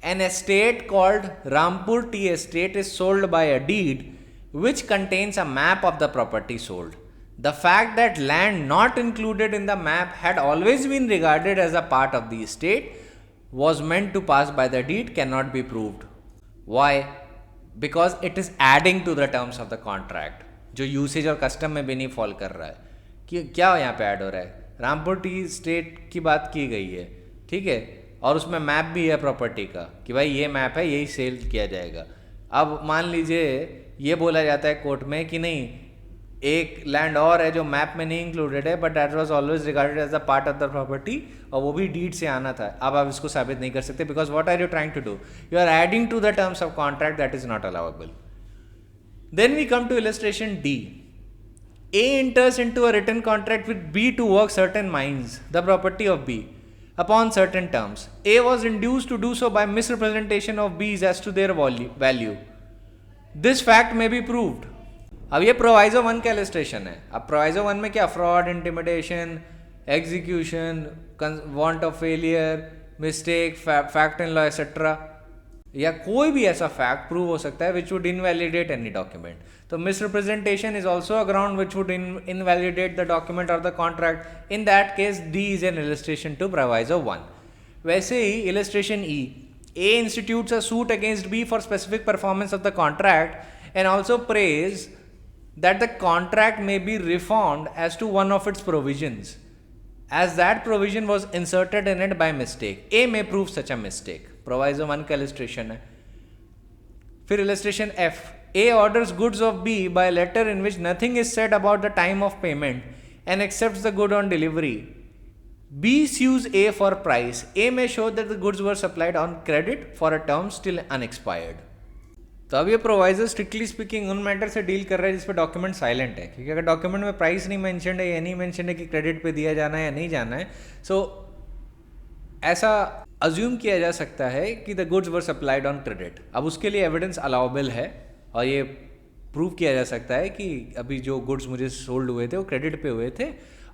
S1: An estate called Rampur Tea Estate is sold by a deed which contains a map of the property sold. The fact that land not included in the map had always been regarded as a part of the estate was meant to pass by the deed cannot be proved. Why? Because it is adding to the terms of the contract, जो usage और custom में भी नहीं fall कर रहा है. कि क्या यहाँ पे ऐड हो रहा है? रामपुर टी स्टेट की बात की गई है, ठीक है, और उसमें मैप भी है प्रॉपर्टी का कि भाई ये मैप है, यही सेल किया जाएगा. अब मान लीजिए ये बोला जाता है कोर्ट में कि नहीं, एक लैंड और है जो मैप में नहीं इंक्लूडेड है but that was always regarded as a part of the property, और वो भी डीड से आना था। अब आप इसको साबित नहीं कर सकते because what are you trying to do, you are adding to the terms of contract, that is not allowable. Then we come to illustration D. A enters into a written contract with B to work certain mines, the property of B, upon certain terms. A was induced to do so by misrepresentation of B's as to their value. This fact may be proved. अब ये proviso 1 का illustration है। अब proviso 1 में क्या, fraud, intimidation, execution, want of failure, mistake, fact in law etcetera, या कोई भी ऐसा फैक्ट प्रूव हो सकता है which would invalidate any document. तो misrepresentation is also a ground which would invalidate the document और the contract. In that case D is an illustration to proviso 1। वैसे ही illustration E, A institutes a suit against B for specific performance of the contract and also praise that the contract may be reformed as to one of its provisions, as that provision was inserted in it by mistake. A may prove such a mistake. Proviso 1 का illustration है। फिर illustration F, A orders goods of B by a letter in which nothing is said about the time of payment and accepts the good on delivery. B sues A for price. A may show that the goods were supplied on credit for a term still unexpired. तो अब ये प्रोवाइजर strictly speaking उन matter से deal कर रहा है जिस पे डॉक्यूमेंट साइलेंट है, क्योंकि अगर डॉक्यूमेंट में प्राइस नहीं मेंशन है या नहीं मेंशन है कि क्रेडिट पे दिया जाना है या नहीं जाना है, सो ऐसा अज्यूम किया जा सकता है कि the goods were supplied on credit. अब उसके लिए एविडेंस अलाउबल है और ये प्रूव किया जा सकता है कि अभी जो गुड्स मुझे सोल्ड हुए थे वो क्रेडिट पे हुए थे,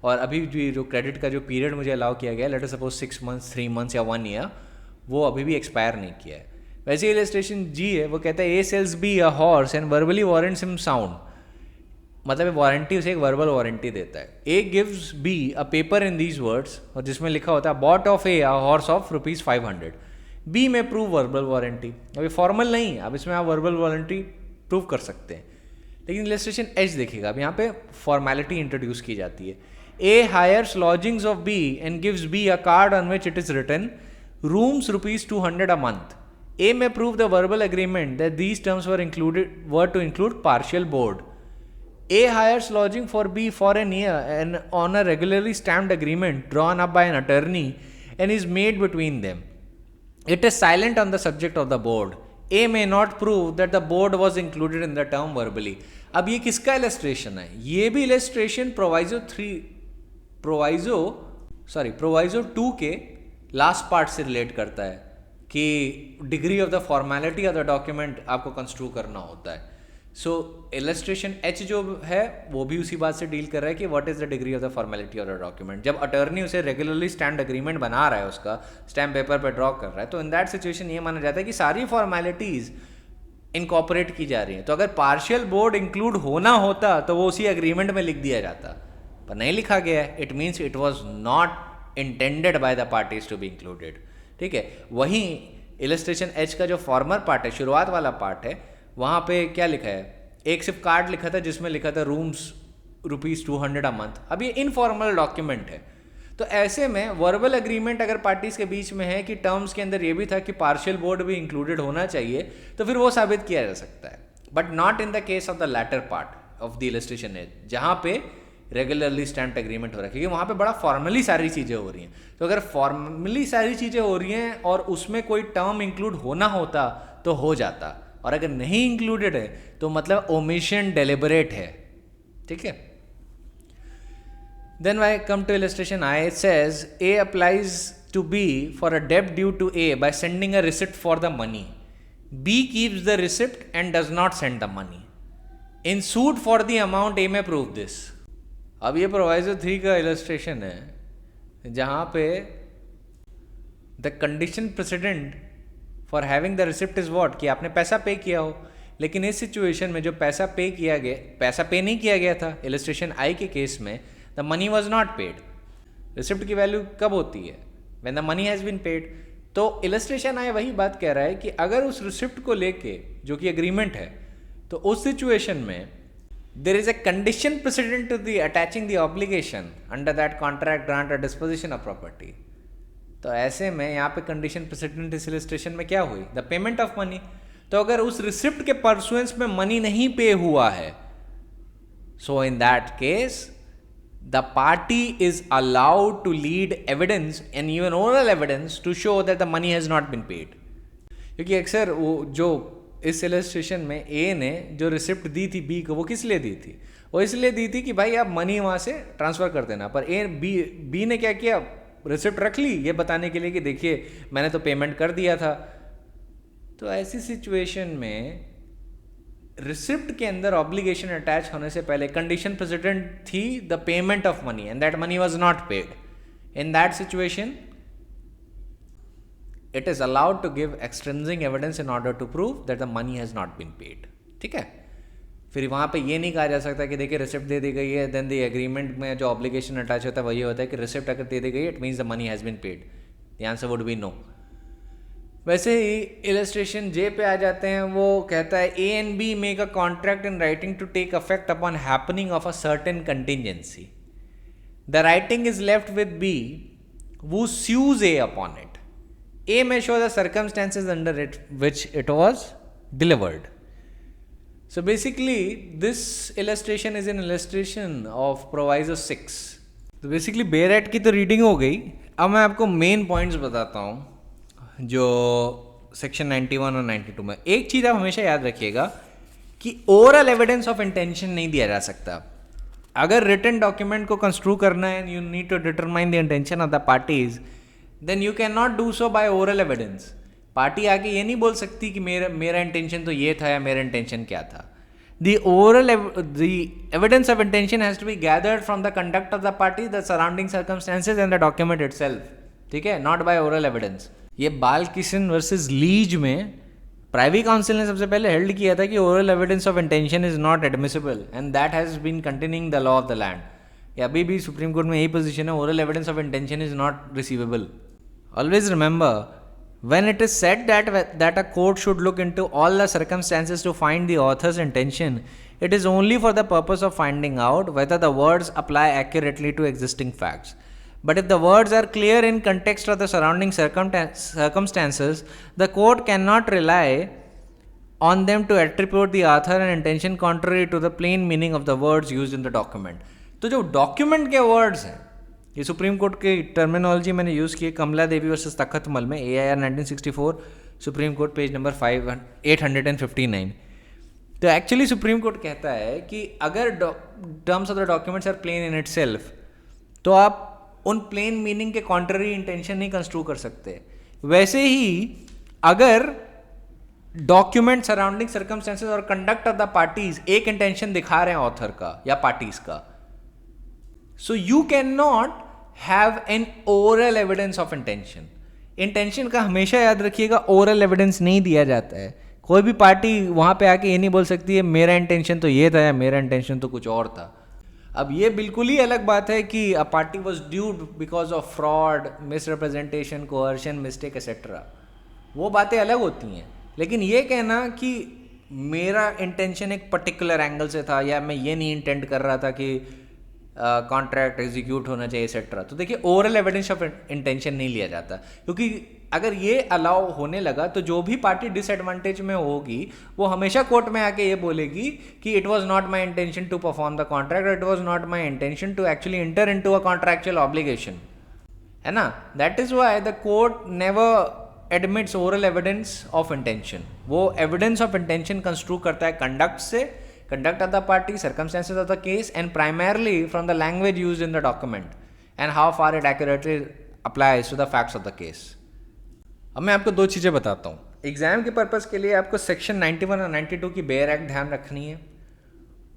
S1: और अभी भी जो क्रेडिट का जो पीरियड मुझे अलाउ किया गया, late us suppose 6 months, 3 months या 1 year, वो अभी भी एक्सपायर नहीं किया है। वैसे इलस्ट्रेशन जी है, वो कहता है A sells B a horse and verbally warrants him sound, मतलब वारंटी उसे एक वर्बल वारंटी देता है। A gives B a paper in these words, और जिसमें लिखा होता है bought of A horse of ₹500। B may prove verbal warranty. अभी फॉर्मल नहीं है, अब इसमें आप वर्बल वारंटी प्रूव कर सकते हैं, लेकिन इलस्ट्रेशन एच देखिएगा, अब यहाँ पे फॉर्मेलिटी इंट्रोड्यूस की जाती है। A hires lodgings of B and gives B a card on which it is written rooms ₹200 a month. A may prove the verbal agreement that these terms were to include partial board. A hires lodging for B for a year and on a regularly stamped agreement drawn up by an attorney and is made between them. It is silent on the subject of the board. A may not prove that the board was included in the term verbally. अब ये किसका illustration है? ये भी illustration proviso 2 के last part से relate करता है कि degree of the formality of the document आपको कंस्ट्रू करना होता है। सो इलस्ट्रेशन एच जो है वो भी उसी बात से डील कर रहा है कि what is the degree of the formality of the document. जब अटर्नी उसे रेगुलरली स्टैम्प एग्रीमेंट बना रहा है, उसका स्टैम्प पेपर पे ड्रॉ कर रहा है, तो इन दैट सिचुएशन ये माना जाता है कि सारी फॉर्मेलिटीज इनकॉर्पोरेट की जा रही हैं। तो अगर पार्शियल बोर्ड इंक्लूड होना होता तो वो उसी एग्रीमेंट में लिख दिया जाता, पर नहीं लिखा गया है। It means it was not intended by the parties to be included. ठीक है, वहीं इलस्ट्रेशन एच का जो फॉर्मर पार्ट है, शुरुआत वाला पार्ट है, वहाँ पे क्या लिखा है, एक सिर्फ कार्ड लिखा था जिसमें लिखा था रूम्स ₹200 a month। अब ये इनफॉर्मल डॉक्यूमेंट है, तो ऐसे में वर्बल एग्रीमेंट अगर पार्टीज के बीच में है कि टर्म्स के अंदर ये भी था कि पार्शियल बोर्ड भी इंक्लूडेड होना चाहिए, तो फिर वो साबित किया जा सकता है, but not in the case of the latter part of the illustration H, जहाँ पे रेगुलरली स्टैम्प्ड एग्रीमेंट हो रहा है, क्योंकि वहाँ पे बड़ा फॉर्मली सारी चीज़ें हो रही हैं। तो अगर फॉर्मली सारी चीज़ें हो रही हैं और उसमें कोई टर्म इंक्लूड होना होता तो हो जाता, और अगर नहीं इंक्लूडेड है तो मतलब ओमिशन डेलिबरेट है। ठीक है, then I come to illustration I, it says A applies to B for a डेब्ट due to A by sending a receipt for the money. B keeps the receipt and does not send the money. In suit for the amount A may prove this. अब ये proviso 3 का illustration है जहाँ पे the condition president for having the receipt is what, कि आपने पैसा पे किया हो, लेकिन इस सिचुएशन में जो पैसा पे नहीं किया गया था इलस्ट्रेशन आई के केस में, the money was not paid. Receipt की वैल्यू कब होती है, when the money has been paid. तो इलस्ट्रेशन आई वही बात कह रहा है कि अगर उस रिसिप्ट को लेके जो कि एग्रीमेंट है, तो उस सिचुएशन में there is a condition precedent to the attaching the obligation under that contract, grant or disposition of property. तो ऐसे में यहाँ पे कंडीशन प्रेसिडेंट इस इलस्ट्रेशन में क्या हुई, द पेमेंट ऑफ मनी। तो अगर उस रिसिप्ट के परसुएंस में मनी नहीं पे हुआ है So in that case, the party is allowed to lead evidence and even oral evidence to show that the money has not been paid. क्योंकि अक्सर वो जो इस इलस्ट्रेशन में ए ने जो रिसिप्ट दी थी बी को, वो किस लिए दी थी? वो इसलिए दी थी कि भाई आप मनी वहाँ से ट्रांसफ़र कर देना। पर बी ने क्या किया, रिसिप्ट रख ली ये बताने के लिए कि देखिए मैंने तो पेमेंट कर दिया था। तो ऐसी सिचुएशन में रिसिप्ट के अंदर ऑब्लिगेशन अटैच होने से पहले कंडीशन प्रेसिडेंट थी the payment of money and that money was not paid. In that situation it is allowed to give extrinsic evidence in order to prove that the money has not been paid. ठीक है, फिर वहाँ पे ये नहीं कहा जा सकता कि देखिए रिसिप्ट दे दी गई है, देन द एग्रीमेंट में जो ऑब्लिगेशन अटैच होता है वही होता है कि रिसिप्ट अगर दे दी गई it means the money has been paid. The answer would be no. वैसे ही इलस्ट्रेशन जे पे आ जाते हैं, वो कहता है A and B make a contract in writing to take effect upon happening of a certain contingency. The writing is left with B who sues A upon it. A may show the circumstances under which it was delivered. So basically this illustration is an illustration of Proviso 6. तो basically बेरेट की तो reading हो गई। अब मैं आपको main points बताता हूँ जो सेक्शन 91 और 92 में। एक चीज़ आप हमेशा याद रखिएगा कि ओरल एविडेंस ऑफ इंटेंशन नहीं दिया जा सकता। अगर रिटन डॉक्यूमेंट को कंस्ट्रू करना है, you need to determine the intention of the parties, then you can not do so by oral evidence. Party आके ये नहीं बोल सकती कि मेरा इंटेंशन तो ये था या मेरा इंटेंशन क्या था। The evidence of intention has to be gathered from the conduct of the party, the surrounding circumstances and the document itself. ठीक है, not by oral evidence. ये बालकिशन वर्सेस लीज में प्राइवी काउंसिल ने सबसे पहले हेल्ड किया था कि oral evidence of intention is not admissible and that has been continuing the law of the land. अभी भी सुप्रीम कोर्ट में यही पोजीशन है, oral evidence of intention is not receivable. Always remember, when it is said that a court should look into all the circumstances to find the author's intention, it is only for the purpose of finding out whether the words apply accurately to existing facts. But if the words are clear in context of the surrounding circumstances, the court cannot rely on them to attribute the author an intention contrary to the plain meaning of the words used in the document. तो जो document के words हैं, ये Supreme Court की terminology मैंने use की है Kamla Devi versus Takhtmal में, AIR 1964, Supreme Court page number 859। तो एक्चुअली सुप्रीम कोर्ट कहता है कि अगर terms of the documents are plain in itself, तो आप उन प्लेन मीनिंग के कॉन्ट्ररी इंटेंशन नहीं कंस्ट्रू कर सकते। वैसे ही अगर डॉक्यूमेंट सराउंडिंग सर्कमस्टेंसेस और कंडक्ट ऑफ द पार्टीज एक इंटेंशन दिखा रहे हैं ऑथर का या पार्टीज का, so you can not have an oral evidence of intention. Intention का हमेशा याद रखिएगा ओरल एविडेंस नहीं दिया जाता है। कोई भी पार्टी वहाँ पे आके ये नहीं बोल सकती है मेरा इंटेंशन तो ये था या मेरा इंटेंशन तो कुछ और था। अब ये बिल्कुल ही अलग बात है कि a party was dude because of fraud, misrepresentation, coercion, mistake etcetera, वो बातें अलग होती हैं। लेकिन ये कहना कि मेरा इंटेंशन एक पर्टिकुलर एंगल से था या मैं ये नहीं इंटेंड कर रहा था कि कॉन्ट्रैक्ट एग्जीक्यूट होना चाहिए एक्सेट्रा, तो देखिए ओरल एविडेंस ऑफ इंटेंशन नहीं लिया जाता। क्योंकि अगर ये अलाउ होने लगा तो जो भी पार्टी डिसएडवांटेज में होगी वो हमेशा कोर्ट में आके ये बोलेगी कि it was not my intention to perform the contract, it was not my intention to actually enter into a contractual obligation, है ना। That is why the court never admits oral evidence of intention. वो evidence of intention construe करता है conduct से, conduct of the party, circumstances of the case, and primarily from the language used in the document and how far it accurately applies to the facts of the case. अब मैं आपको दो चीज़ें बताता हूँ। एग्जाम के purpose के लिए आपको सेक्शन 91 और 92 की बेयर एक्ट ध्यान रखनी है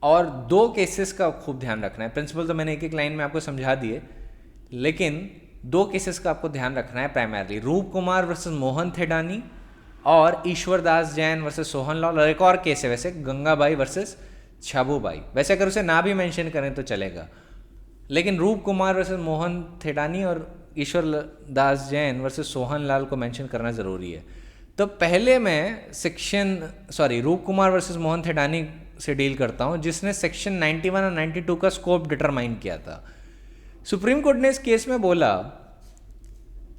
S1: और दो केसेस का खूब ध्यान रखना है। प्रिंसिपल तो मैंने एक एक लाइन में आपको समझा दिए, लेकिन दो केसेस का आपको ध्यान रखना है प्राइमरली, रूप कुमार वर्सेस मोहन थेडानी और ईश्वर दास जैन वर्सेस सोहन लाल। और एक और केस है वैसे, गंगाबाई वर्सेस छाबूबाई। वैसे अगर उसे ना भी मेंशन करें तो चलेगा, लेकिन रूप कुमार वर्सेस मोहन थेडानी और ईश्वर दास जैन वर्सेस सोहन लाल को मेंशन करना ज़रूरी है। तो पहले मैं रूप कुमार वर्सेस मोहन थेडानी से डील करता हूँ, जिसने सेक्शन 91 और 92 का स्कोप डिटरमाइन किया था। सुप्रीम कोर्ट ने इस केस में बोला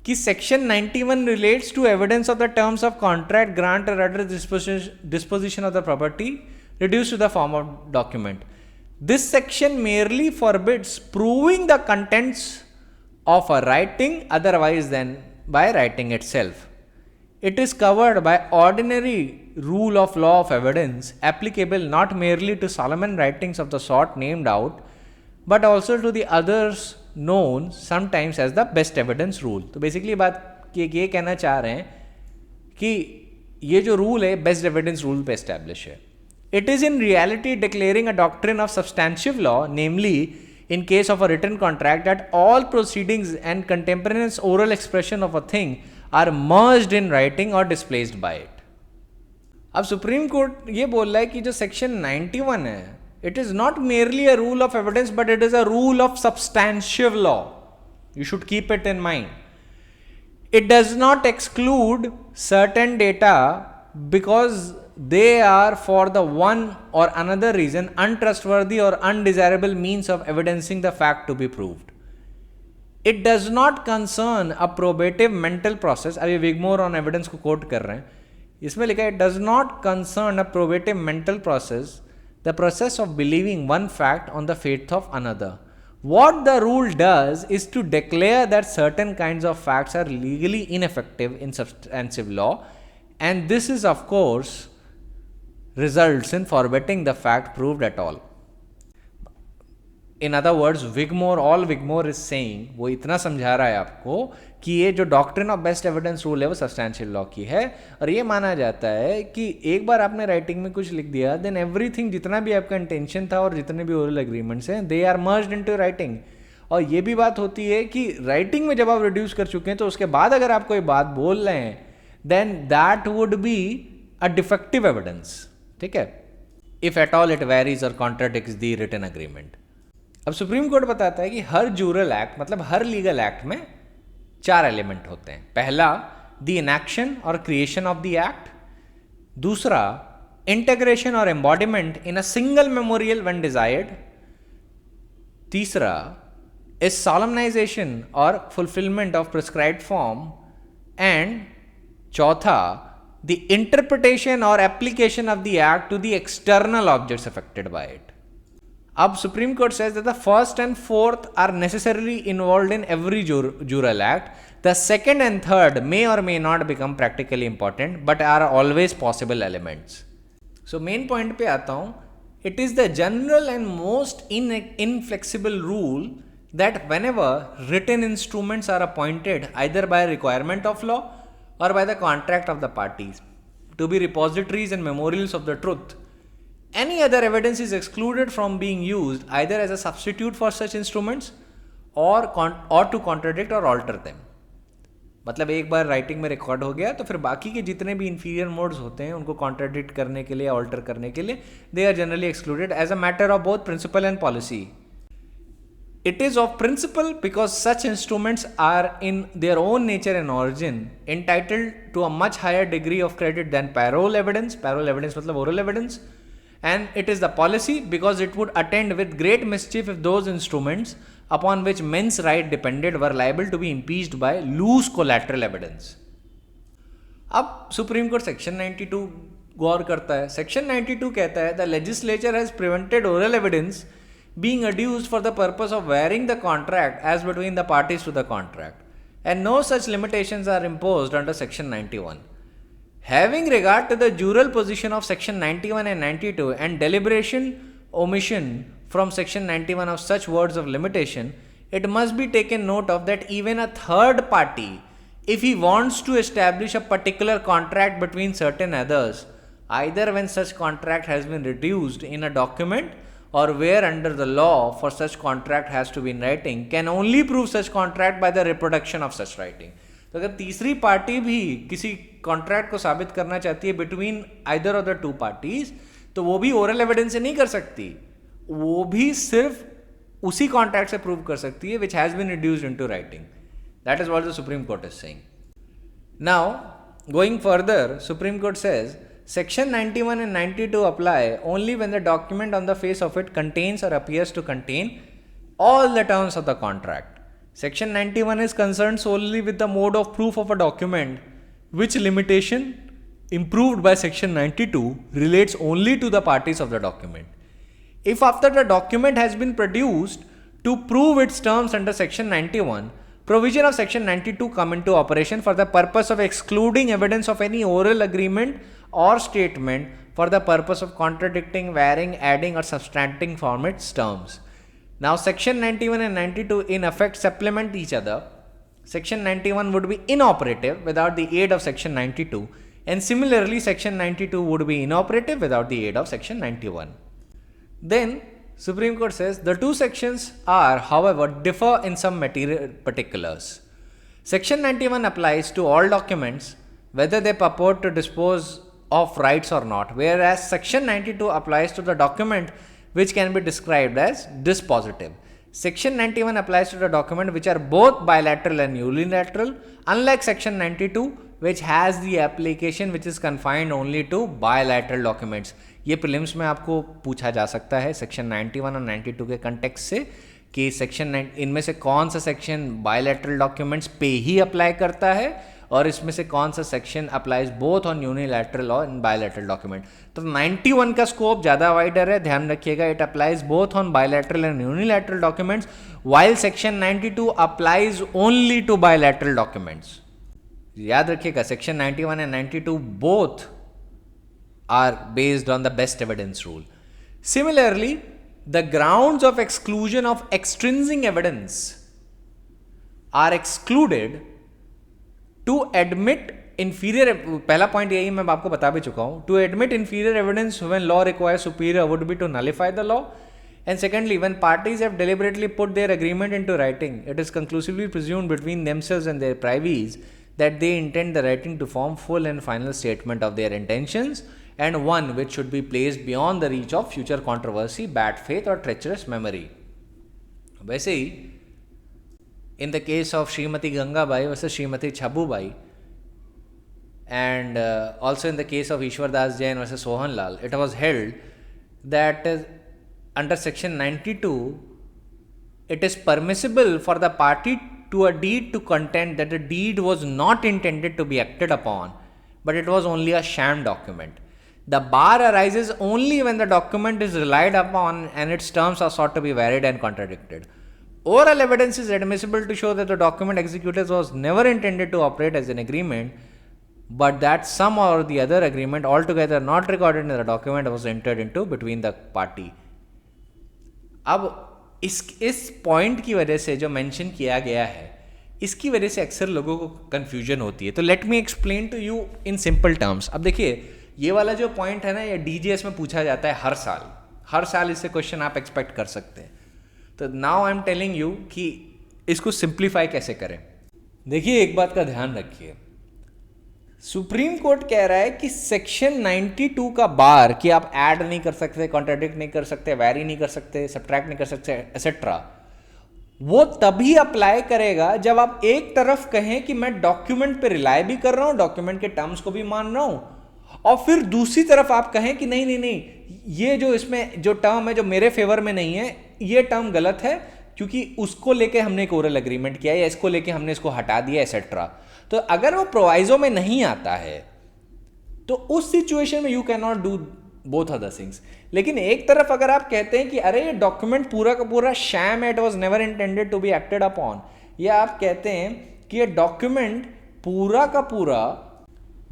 S1: कि section 91 relates to evidence of the terms of contract, grant और other disposition of the property reduce to the form of document. This section merely forbids proving the contents of a writing otherwise than by writing itself. It is covered by ordinary rule of law of evidence applicable not merely to Solomon writings of the sort named out, but also to the others known sometimes as the best evidence rule. तो basically बात ये कहना चाह रहे हैं कि ये जो रूल है बेस्ट एविडेंस रूल पे एस्टैब्लिश है. It is in reality declaring a doctrine of substantive law, namely in case of a written contract, that all proceedings and contemporaneous oral expression of a thing are merged in writing or displaced by it. अब supreme court ये बोल रहा है कि जो section 91 है, it is not merely a rule of evidence but it is a rule of substantive law. You should keep it in mind. It does not exclude certain data because they are for the one or another reason untrustworthy or undesirable means of evidencing the fact to be proved. It does not concern a probative mental process. अभी विगमोर on evidence को coat कर रहे हैं, इसमें लिखा है, it does not concern a probative mental process, the process of believing one fact on the faith of another. What the rule does is to declare that certain kinds of facts are legally ineffective in substantive law, and this is of course results in forbidding the fact proved at all. In other words, all Wigmore is saying, वो इतना समझा रहा है आपको कि ये जो doctrine of best evidence rule है वो सब्सटैंशियल लॉ की है, और ये माना जाता है कि एक बार आपने राइटिंग में कुछ लिख दिया, देन एवरीथिंग जितना भी आपका इंटेंशन था और जितने भी ओरल एग्रीमेंट्स हैं, they are merged into writing. और ये भी बात होती है कि राइटिंग में जब आप रिड्यूस कर चुके हैं तो उसके बाद अगर आप कोई बात बोल रहे हैं, then that would be a defective evidence. ठीक है, if at all it varies और कॉन्ट्राडिक्ट्स द रिटन एग्रीमेंट. अब सुप्रीम कोर्ट बताता है कि हर जूरल एक्ट मतलब हर लीगल एक्ट में 4 एलिमेंट होते हैं. पहला, द इनैक्शन और क्रिएशन ऑफ द एक्ट. दूसरा, इंटीग्रेशन और embodiment in a single memorial when desired. तीसरा इज सॉलमनाइजेशन और fulfilment of prescribed form. And चौथा, द इंटरप्रिटेशन और application of the act to the external objects affected by it. अब Supreme Court says that the first and fourth are necessarily involved in every jural act. The second and third may or may not become practically important, but are always possible elements. So main point पे आता हूँ. It is the general and most inflexible rule that whenever written instruments are appointed either by requirement of law or by the contract of the parties to be repositories and memorials of the truth, any other evidence is excluded from being used either as a substitute for such instruments or to contradict or alter them. मतलब एक बार writing में record हो गया तो फिर बाकी के जितने भी इंफीरियर मोड्स होते हैं उनको कॉन्ट्राडिक्ट करने के लिए, ऑल्टर करने के लिए, they are generally excluded as a matter of both principle and policy. It is of principle because such instruments are in their own nature and origin entitled to a much higher degree of credit than parole evidence. Parole evidence मतलब oral evidence. And it is the policy because it would attend with great mischief if those instruments upon which men's right depended were liable to be impeached by loose collateral evidence. अब supreme court section 92 गौर करता है. Section 92 कहता है the legislature has prevented oral evidence being adduced for the purpose of varying the contract as between the parties to the contract, and no such limitations are imposed under section 91. Having regard to the jural position of section 91 and 92 and deliberation omission from section 91 of such words of limitation, it must be taken note of that even a third party, if he wants to establish a particular contract between certain others, either when such contract has been reduced in a document or where under the law for such contract has to be in writing, can only prove such contract by the reproduction of such writing. तो अगर तीसरी party भी किसी contract को साबित करना चाहती है between either of the two parties, तो वो भी ओरल एविडेंस से नहीं कर सकती, वो भी सिर्फ उसी कॉन्ट्रैक्ट से प्रूव कर सकती है which has been reduced into writing. That is what the supreme court is saying. Now going further, supreme court says section 91 and 92 apply only when the document on the face of it contains or appears to contain all the terms of the contract. Section 91 is concerned solely with the mode of proof of a document, which limitation, improved by section 92, relates only to the parties of the document. If after the document has been produced to prove its terms under section 91, provision of section 92 come into operation for the purpose of excluding evidence of any oral agreement or statement for the purpose of contradicting, varying, adding or subtracting from its terms. Now section 91 and 92 in effect supplement each other. Section 91 would be inoperative without the aid of section 92, and similarly section 92 would be inoperative without the aid of section 91. Then Supreme Court says the two sections are, however, differ in some material particulars. Section 91 applies to all documents whether they purport to dispose of rights or not, whereas section 92 applies to the document which can be described as dispositive. Section 91 applies to the document which are both bilateral and unilateral, unlike section 92 which has the application which is confined only to bilateral documents. ये prelims में आपको पूछा जा सकता है section 91 और 92 के context से कि सेक्शन इनमें से कौन सा सेक्शन बायलैटरल डॉक्यूमेंट्स पे ही अप्लाई करता है और इसमें से कौन सा section applies both on unilateral और इन बायलैटरल डॉक्यूमेंट. तो 91 का स्कोप ज़्यादा वाइडर है, ध्यान रखिएगा. It applies both on bilateral and unilateral documents, while section 92 applies only to bilateral documents. याद रखिएगा, section 91 and 92 both are based on the best evidence rule. Similarly, the grounds of exclusion of extrinsic evidence are excluded to admit inferior. पहला point यही मैं आपको बता भी चुका हूं. To admit inferior evidence when law requires superior would be to nullify the law. And secondly, when parties have deliberately put their agreement into writing, it is conclusively presumed between themselves and their privies that they intend the writing to form full and final statement of their intentions, and one which should be placed beyond the reach of future controversy, bad faith or treacherous memory. वैसे ही in the case of Srimati Gangabai versus Srimati Chhabubai, and also in the case of Ishwar Das Jain versus Sohan Lal, it was held that under section 92 it is permissible for the party to a deed to contend that the deed was not intended to be acted upon, but it was only a sham document. The bar arises only when the document is relied upon and its terms are sought to be varied and contradicted. Oral evidence is admissible to show that the document executed was never intended to operate as an agreement, but that some or the other agreement altogether not recorded in the document was entered into between the party. अब इस point की वजह से जो mention किया गया है, इसकी वजह से अक्सर लोगों को कंफ्यूजन होती है. तो let me explain to you in simple terms. अब देखिए, ये वाला जो पॉइंट है ना, ये डीजीएस में पूछा जाता है हर साल इससे क्वेश्चन आप एक्सपेक्ट कर सकते हैं. तो now I am telling you कि इसको सिंप्लीफाई कैसे करें. देखिए, एक बात का ध्यान रखिए, सुप्रीम कोर्ट कह रहा है कि सेक्शन 92 का बार कि आप ऐड नहीं कर सकते, कॉन्ट्राडिक्ट नहीं कर सकते, वैरी नहीं कर सकते, सब्ट्रैक्ट नहीं कर सकते, एसेट्रा, वो तभी अप्लाई करेगा जब आप एक तरफ कहें कि मैं डॉक्यूमेंट पे रिलाई भी कर रहा हूं, डॉक्यूमेंट के टर्म्स को भी मान रहा हूं, और फिर दूसरी तरफ आप कहें कि नहीं नहीं नहीं, ये जो इसमें जो टर्म है जो मेरे फेवर में नहीं है, ये टर्म गलत है क्योंकि उसको लेके हमने एक ओरल एग्रीमेंट किया या इसको लेके हमने इसको हटा दिया, एसेट्रा. तो अगर वो प्रोवाइजो में नहीं आता है तो उस सिचुएशन में you can not do both of the things. लेकिन एक तरफ अगर आप कहते हैं कि अरे ये डॉक्यूमेंट पूरा का पूरा शैम है, it was never intended to be acted upon, या आप कहते हैं कि ये डॉक्यूमेंट पूरा का पूरा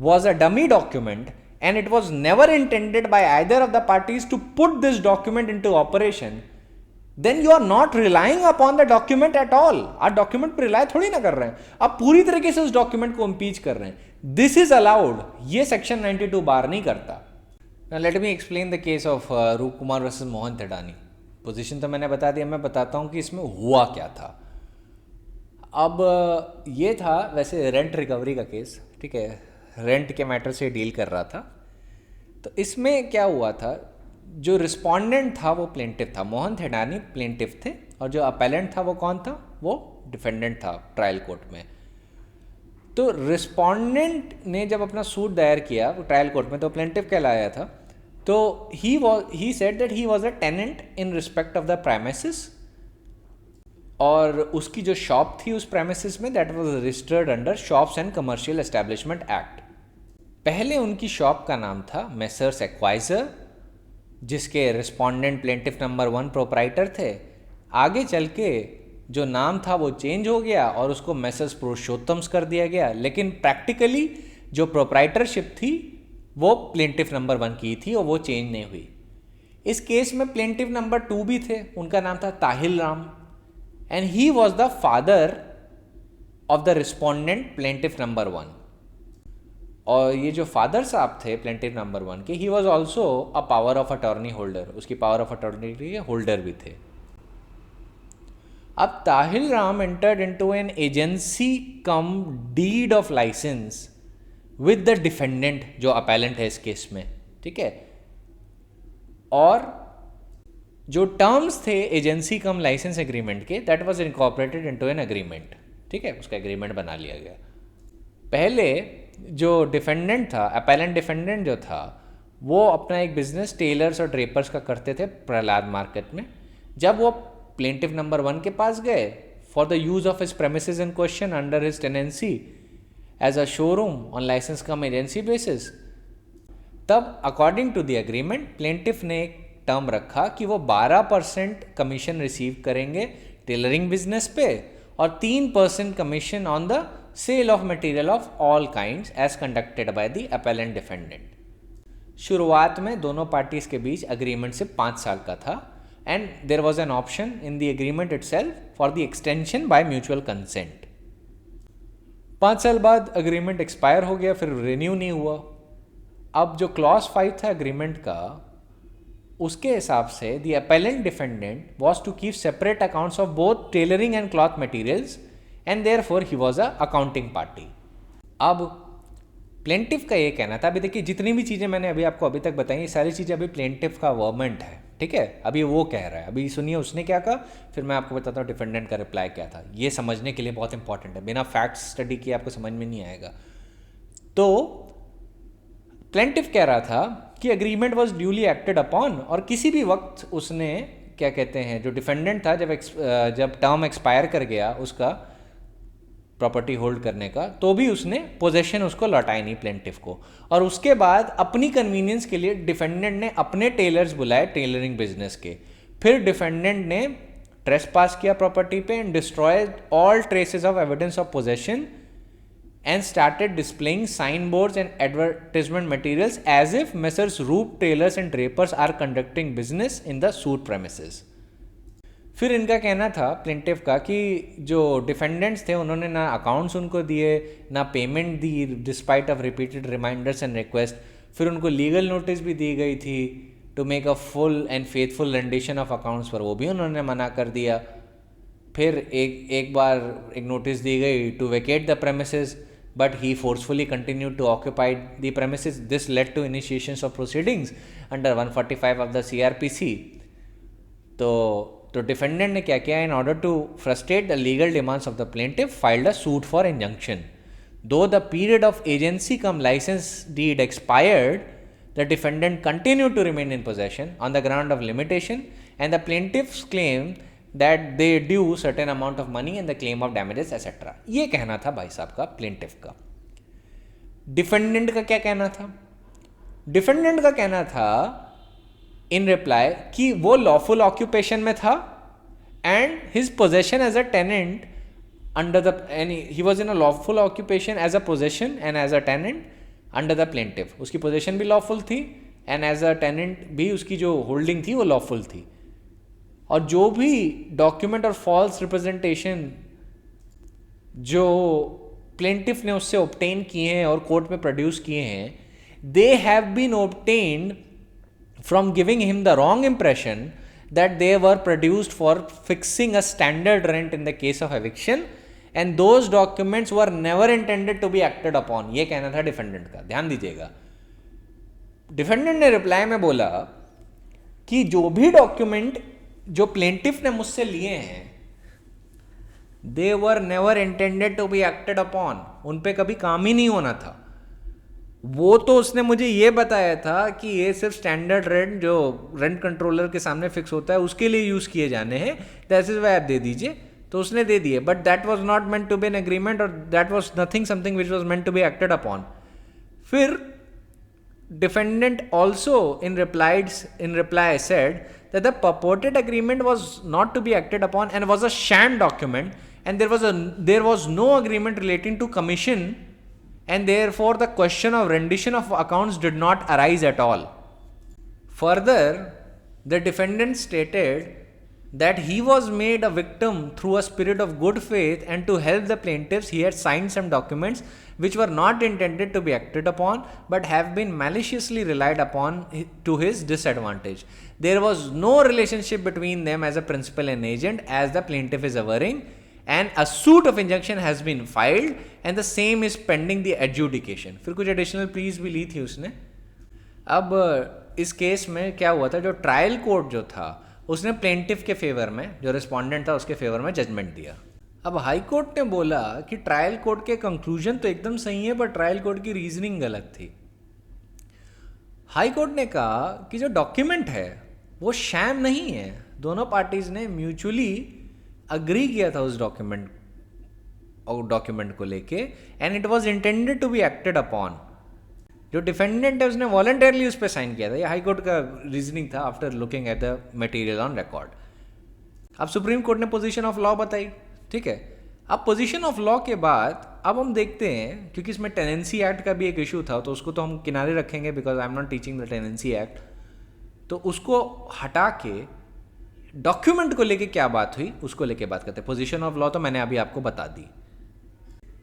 S1: was a dummy document and it was never intended by either of the parties to put this document into operation, then you are not relying upon the document at all. आप document पर rely थोड़ी ना कर रहे हैं, आप पूरी तरीके से उस डॉक्यूमेंट को इम्पीच कर रहे हैं. दिस इज अलाउड, ये सेक्शन 92 बार नहीं करता. Now let me explain the case of रूप कुमार वर्सेस मोहन थेडानी. पोजीशन तो मैंने बता दिया, मैं बताता हूँ कि इसमें हुआ क्या था. अब ये था वैसे रेंट रिकवरी का केस, ठीक है, रेंट के मैटर से डील कर रहा था. तो इसमें क्या हुआ था, जो रिस्पोंडेंट था वो प्लेंटिफ था, मोहन थेडानी प्लेंटिफ थे, और जो अपेलेंट था वो कौन था, वो डिफेंडेंट था ट्रायल कोर्ट में. तो रिस्पोंडेंट ने जब अपना सूट दायर किया वो ट्रायल कोर्ट में, तो प्लेंटिफ कहलाया था. तो he said that he was a tenant in respect of the premises, और उसकी जो शॉप थी उस प्रेमिसेस में that was registered under shops and commercial establishment act. पहले उनकी शॉप का नाम था मेसर्स एक्वाइजर, जिसके रिस्पोंडेंट प्लेंटिफ नंबर 1 प्रोप्राइटर थे, आगे चल के जो नाम था वो चेंज हो गया और उसको मिसेस पुरुषोत्तम्स कर दिया गया, लेकिन प्रैक्टिकली जो प्रोप्राइटरशिप थी वो प्लेंटिफ नंबर 1 की थी और वो चेंज नहीं हुई। इस केस में प्लेंटिफ नंबर 2 भी थे, उनका नाम था Tahil Ram, and he was the father of the respondent plaintiff number 1। और ये जो फादर साहब थे प्लेंटिफ नंबर 1 के, he was also a power of attorney holder, उसकी पावर ऑफ अटॉर्नी के होल्डर भी थे। अब Tahil Ram entered into an agency cum deed of licence with the defendant, जो अपेलेंट है इस केस में, ठीक है। और जो टर्म्स थे एजेंसी कम लाइसेंस एग्रीमेंट के, that was incorporated into an agreement, ठीक है, उसका एग्रीमेंट बना लिया गया। पहले जो डिफेंडेंट था, अपेलेंट डिफेंडेंट जो था, वो अपना एक बिजनेस टेलर्स और ड्रेपर्स का करते थे प्रहलाद मार्केट में। जब वो प्लेंटिफ नंबर 1 के पास गए for the use of his premises in question under his tenancy as a showroom on license cum agency basis, तब according to the agreement plaintiff ने एक टर्म रखा कि वो 12% कमीशन रिसीव करेंगे टेलरिंग बिजनेस पे और 3% commission on the sale of material of all kinds as conducted by the appellant defendant. शुरुआत में दोनों पार्टीज के बीच अग्रीमेंट सिर्फ 5 साल का था, and there was an option in the agreement itself for the extension by mutual consent. 5 साल बाद अग्रीमेंट एक्सपायर हो गया, फिर रिन्यू नहीं हुआ। अब जो क्लॉज 5 था अग्रीमेंट का, उसके हिसाब से the appellant defendant was to keep separate accounts of both tailoring and cloth materials and therefore he was a accounting party. अब प्लेंटिफ का ये कहना था, अभी देखिए जितनी भी चीज़ें मैंने आपको अभी तक बताई, ये सारी चीज़ें अभी प्लेंटिफ का वर्मेंट है, ठीक है। अभी वो कह रहा है, अभी सुनिए उसने क्या कहा, फिर मैं आपको बताता हूँ डिफेंडेंट का रिप्लाई क्या था। ये समझने के लिए बहुत इंपॉर्टेंट है, बिना फैक्ट्स स्टडी किए आपको समझ में नहीं आएगा। तो प्लेंटिफ कह रहा था कि agreement was duly acted upon, और किसी भी वक्त उसने क्या कहते हैं, जो डिफेंडेंट था, जब टर्म एक्सपायर कर गया उसका प्रॉपर्टी होल्ड करने का, तो भी उसने पोजेशन उसको लौटाई नहीं प्लेंटिफ को। और उसके बाद अपनी कन्वीनियंस के लिए डिफेंडेंट ने अपने टेलर्स बुलाए टेलरिंग बिजनेस के, फिर डिफेंडेंट ने ट्रेस पास किया प्रॉपर्टी पे and destroyed all traces of evidence of possession and started displaying signboards and advertisement materials as if Messrs. Roop Tailors and Drapers are conducting business in the suit premises. फिर इनका कहना था plaintiff का कि जो defendants थे उन्होंने ना अकाउंट्स उनको दिए, ना पेमेंट दी despite of repeated reminders and request. फिर उनको लीगल नोटिस भी दी गई थी to make a full and faithful rendition of accounts, पर वो भी उन्होंने मना कर दिया। फिर एक बार एक नोटिस दी गई to vacate the premises, but he forcefully continued to occupy the premises. This led to initiations of proceedings under 145 of the CRPC. तो defendant ने क्या किया, in order to frustrate the legal demands of the plaintiff, filed a suit for injunction. Though the period of agency cum license deed expired, the defendant continued to remain in possession on the ground of limitation, and the plaintiffs claimed that they due certain amount of money and the claim of damages etc. ये कहना था भाई साहब का plaintiff का। Defendant का क्या कहना था? डिफेंडेंट का कहना था इन रिप्लाई कि वो लॉफुल ऑक्यूपेशन में था and his possession as a tenant under the, he was in a lawful occupation as a possession and as a tenant under the plaintiff. उसकी पोजेशन भी लॉफुल थी एंड एज अ टेनेंट भी उसकी जो holding थी वो lawful थी। और जो भी डॉक्यूमेंट और फॉल्स रिप्रेजेंटेशन जो प्लेंटिफ ने उससे ऑब्टेन किए हैं और कोर्ट में प्रोड्यूस किए हैं, they have been obtained from giving him the wrong impression that they were produced for fixing a standard rent in the case of eviction and those documents were never intended to be acted upon. ये कहना था defendant का, ध्यान दीजिएगा। Defendant ने reply में बोला कि जो भी डॉक्यूमेंट जो प्लेंटिफ ने मुझसे लिए हैं, they were never intended to be acted upon, उन पे कभी काम ही नहीं होना था। वो तो उसने मुझे ये बताया था कि ये सिर्फ स्टैंडर्ड रेंट जो रेंट कंट्रोलर के सामने फिक्स होता है उसके लिए यूज किए जाने हैं, दैट इज वाई आप दे दीजिए। तो उसने दे दिए, but that was not meant to be an agreement और that was nothing something which was meant to be acted upon. फिर defendant also in reply said that the purported agreement was not to be acted upon and was a sham document, and there was no agreement relating to commission, and therefore the question of rendition of accounts did not arise at all. Further, the defendant stated that he was made a victim through a spirit of good faith, and to help the plaintiffs he had signed some documents which were not intended to be acted upon but have been maliciously relied upon to his disadvantage. There was no relationship between them as a principal and agent, as the plaintiff is averring, and a suit of injunction has been filed and the same is pending the adjudication. फिर कुछ additional pleas भी ली थी उसने. अब इस case में क्या हुआ था, जो ट्रायल कोर्ट जो था उसने प्लेंटिफ के फेवर में, जो रिस्पोंडेंट था उसके फेवर में जजमेंट दिया. अब हाई कोर्ट ने बोला कि ट्रायल कोर्ट के कंक्लूजन तो एकदम सही है पर ट्रायल कोर्ट की रीजनिंग गलत थी. हाई कोर्ट ने कहा कि जो डॉक्यूमेंट है वो शैम नहीं है, दोनों पार्टीज ने म्यूचुअली अग्री किया था उस डॉक्यूमेंट को लेके, and it was intended to be acted upon. जो डिफेंडेंट है उसने वॉलंटरली उस पर साइन किया था. ये हाई कोर्ट का रीजनिंग था after looking at the material on record. अब सुप्रीम कोर्ट ने पोजीशन ऑफ लॉ बताई, ठीक है. अब पोजीशन ऑफ लॉ के बाद अब हम देखते हैं, क्योंकि इसमें टेनेंसी एक्ट का भी एक इशू था तो उसको तो हम किनारे रखेंगे because I am not teaching the tenancy act, तो उसको हटा के डॉक्यूमेंट को लेके क्या बात हुई उसको लेके बात करते हैं. पोजीशन ऑफ लॉ तो मैंने अभी आपको बता दी,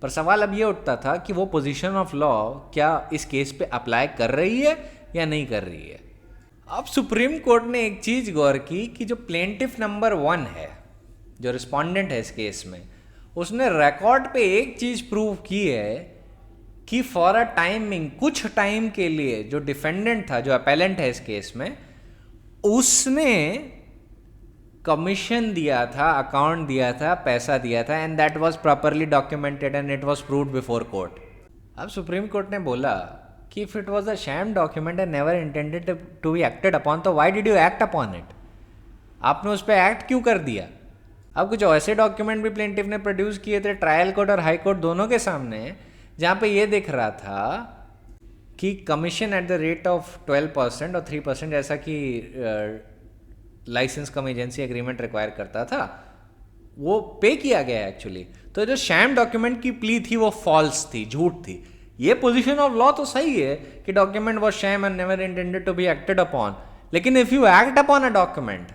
S1: पर सवाल अब ये उठता था कि वो पोजीशन ऑफ लॉ क्या इस केस पे अप्लाई कर रही है या नहीं कर रही है. अब सुप्रीम कोर्ट ने एक चीज गौर की कि जो प्लेंटिफ नंबर 1 है, जो रिस्पोंडेंट है इस केस में, उसने रिकॉर्ड पे एक चीज प्रूव की है कि फॉर अ टाइमिंग, कुछ टाइम के लिए जो डिफेंडेंट था, जो अपेलेंट है इस केस में, उसने कमीशन दिया था, अकाउंट दिया था, पैसा दिया था, and that was properly documented and it was proved before court. अब सुप्रीम कोर्ट ने बोला कि if it was a sham document and never intended to be acted upon, तो why did you act upon it? आपने उस पर act क्यों कर दिया? अब कुछ ऐसे डॉक्यूमेंट भी प्लेंटिफ ने प्रोड्यूस किए थे ट्रायल कोर्ट और हाई कोर्ट दोनों के सामने, जहाँ पे ये दिख रहा था कि commission at the rate of 12% और 3% जैसा कि licence cum agency agreement require करता था, वो पे किया गया एक्चुअली. तो जो शैम डॉक्यूमेंट की प्ली थी वो फॉल्स थी, झूठ थी. ये पोजीशन ऑफ लॉ तो सही है कि document was sham and never intended to be acted upon, लेकिन if you act upon a document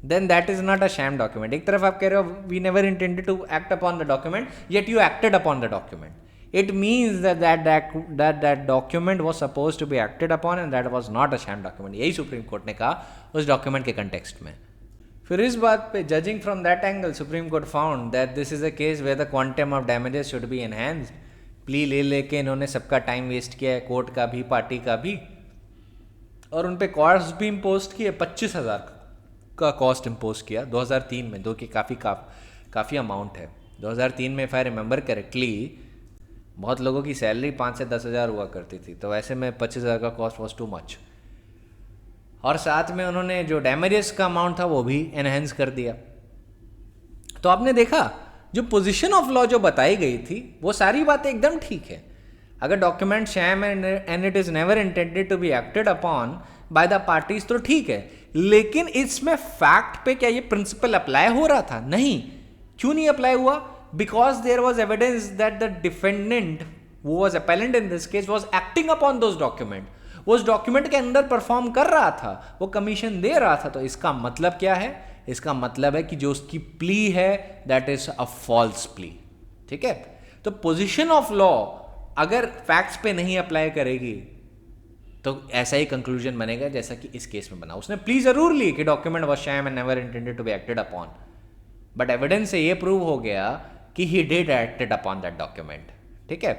S1: then that is not a sham document. एक तरफ आप कह रहे हो we never intended to act upon the document, yet you acted upon the document. It means that document was supposed to be acted upon and that was not a sham document. यही supreme court ने कहा उस document के context में. फिर इस बात पे judging from that angle supreme court found that this is a case where the quantum of damages should be enhanced. Plea ले लेके इन्होंने सबका टाइम वेस्ट किया है, कोर्ट का भी पार्टी का भी, और उन पे कॉस्ट भी इम्पोज किए. 25,000 का कॉस्ट इम्पोज किया 2003 में, जो कि काफ़ी अमाउंट है. 2003 में इफ आई रिमेंबर करेक्टली बहुत लोगों की सैलरी 5 से 10 हज़ार हुआ करती थी, तो वैसे में 25,000 का कॉस्ट वॉज टू मच. और साथ में उन्होंने जो डैमेजेस का अमाउंट था वो भी एनहेंस कर दिया. तो आपने देखा जो पोजीशन ऑफ लॉ जो बताई गई थी वो सारी बातें एकदम ठीक है. अगर document sham and it is never intended to be acted upon by the parties तो ठीक है, लेकिन इसमें फैक्ट पे क्या ये प्रिंसिपल अप्लाई हो रहा था? नहीं. क्यों नहीं अप्लाई हुआ? Because there was evidence that the defendant, who was appellant in this case, was acting upon those document. वो उस डॉक्यूमेंट के अंदर परफॉर्म कर रहा था, वो कमीशन दे रहा था. तो इसका मतलब क्या है? इसका मतलब है कि जो उसकी प्ली है that is a false plea. ठीक है. तो पोजीशन ऑफ लॉ अगर फैक्ट्स पे नहीं अप्लाई करेगी तो ऐसा ही कंक्लूजन बनेगा जैसा कि इस केस में बना. उसने प्ली जरूर ली कि document was sham and never intended to be acted upon, but evidence से ये प्रूव हो गया कि he did acted upon that document. ठीक है.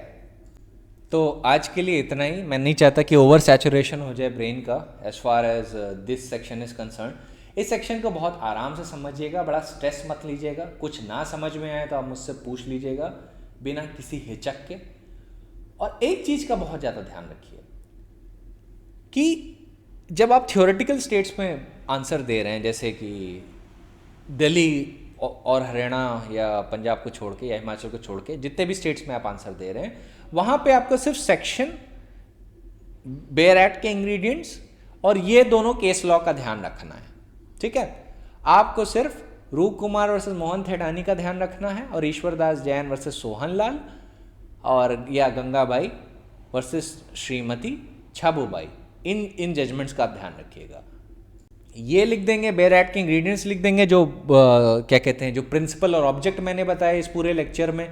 S1: तो आज के लिए इतना ही. मैं नहीं चाहता कि ओवर सैचुरेशन हो जाए ब्रेन का as far as this section is concern. इस सेक्शन को बहुत आराम से समझिएगा, बड़ा स्ट्रेस मत लीजिएगा. कुछ ना समझ में आए तो आप मुझसे पूछ लीजिएगा बिना किसी हिचक के. और एक चीज़ का बहुत ज़्यादा ध्यान रखिए कि जब आप थ्योरेटिकल स्टेट्स में आंसर दे रहे हैं, जैसे कि दिल्ली और हरियाणा या पंजाब को छोड़ के या हिमाचल को छोड़ के जितने भी स्टेट्स में आप आंसर दे रहे हैं, वहाँ पे आपको सिर्फ सेक्शन बेयर एक्ट के इंग्रेडिएंट्स, और ये दोनों केस लॉ का ध्यान रखना है, ठीक है। आपको सिर्फ रूप कुमार वर्सेस मोहन थेटानी का ध्यान रखना है, और ईश्वर दास जैन वर्सेस सोहन लाल, और या गंगाबाई वर्सेस श्रीमती छाबूबाई, इन जजमेंट्स का आप ध्यान रखिएगा। ये लिख देंगे, बेयर एक्ट के इंग्रेडिएंट्स लिख देंगे, जो क्या कहते हैं, जो प्रिंसिपल और ऑब्जेक्ट मैंने बताया इस पूरे लेक्चर में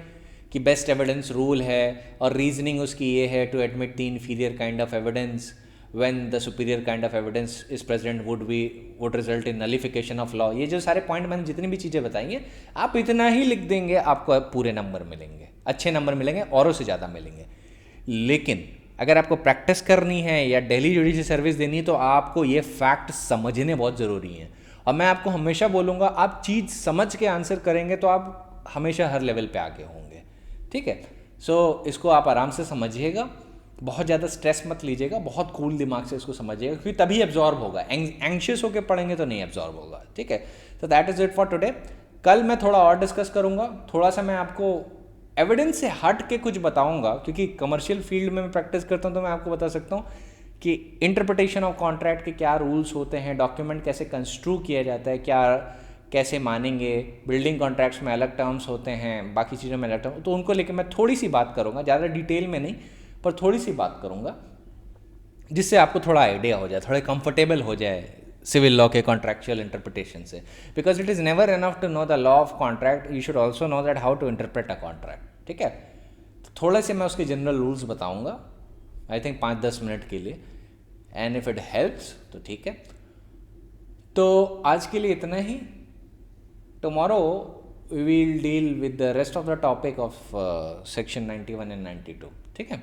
S1: कि बेस्ट एविडेंस रूल है, और रीजनिंग उसकी ये है, to admit the inferior kind of evidence when the superior kind of evidence is present would result in nullification of law. ये जो सारे पॉइंट मैंने जितनी भी चीज़ें बताई हैं, आप इतना ही लिख देंगे, आपको पूरे नंबर मिलेंगे, अच्छे नंबर मिलेंगे, औरों से ज़्यादा मिलेंगे। लेकिन अगर आपको प्रैक्टिस करनी है या डेली जुडिशल सर्विस देनी है, तो आपको ये फैक्ट समझने बहुत ज़रूरी है। और मैं आपको हमेशा बोलूँगा, आप चीज़ समझ के आंसर करेंगे तो आप हमेशा हर लेवल पे आगे होंगे, ठीक है। सो इसको आप आराम से समझिएगा, बहुत ज़्यादा स्ट्रेस मत लीजिएगा, बहुत कूल दिमाग से इसको समझिएगा, क्योंकि तभी एब्जॉर्ब होगा। एंग्शियस होकर पढ़ेंगे तो नहीं एब्जॉर्ब होगा, ठीक है। तो that is it for today. कल मैं थोड़ा और डिस्कस करूँगा, थोड़ा सा मैं आपको एविडेंस से हट के कुछ बताऊंगा, क्योंकि कमर्शियल फील्ड में मैं प्रैक्टिस करता हूं, तो मैं आपको बता सकता हूं कि इंटरप्रिटेशन ऑफ कॉन्ट्रैक्ट के क्या रूल्स होते हैं, डॉक्यूमेंट कैसे कंस्ट्रू किया जाता है, क्या कैसे मानेंगे, बिल्डिंग कॉन्ट्रैक्ट्स में अलग टर्म्स होते हैं, बाकी चीज़ों में अलग टर्म, तो उनको लेकर मैं थोड़ी सी बात करूँगा, ज़्यादा डिटेल में नहीं, पर थोड़ी सी बात करूँगा, जिससे आपको थोड़ा आइडिया हो जाए, थोड़े कंफर्टेबल हो जाए सिविल लॉ के कॉन्ट्रैक्चुअल इंटरप्रिटेशन से। Because it is never enough to know the law of contract, you should also know that how to interpret a contract, ठीक है। तो थोड़े से मैं उसके जनरल रूल्स बताऊंगा, आई थिंक 5-10 मिनट के लिए, एंड इफ इट हेल्प्स तो ठीक है। तो आज के लिए इतना ही। Tomorrow we will deal with the rest of the topic of section 91 and 92, ठीक है।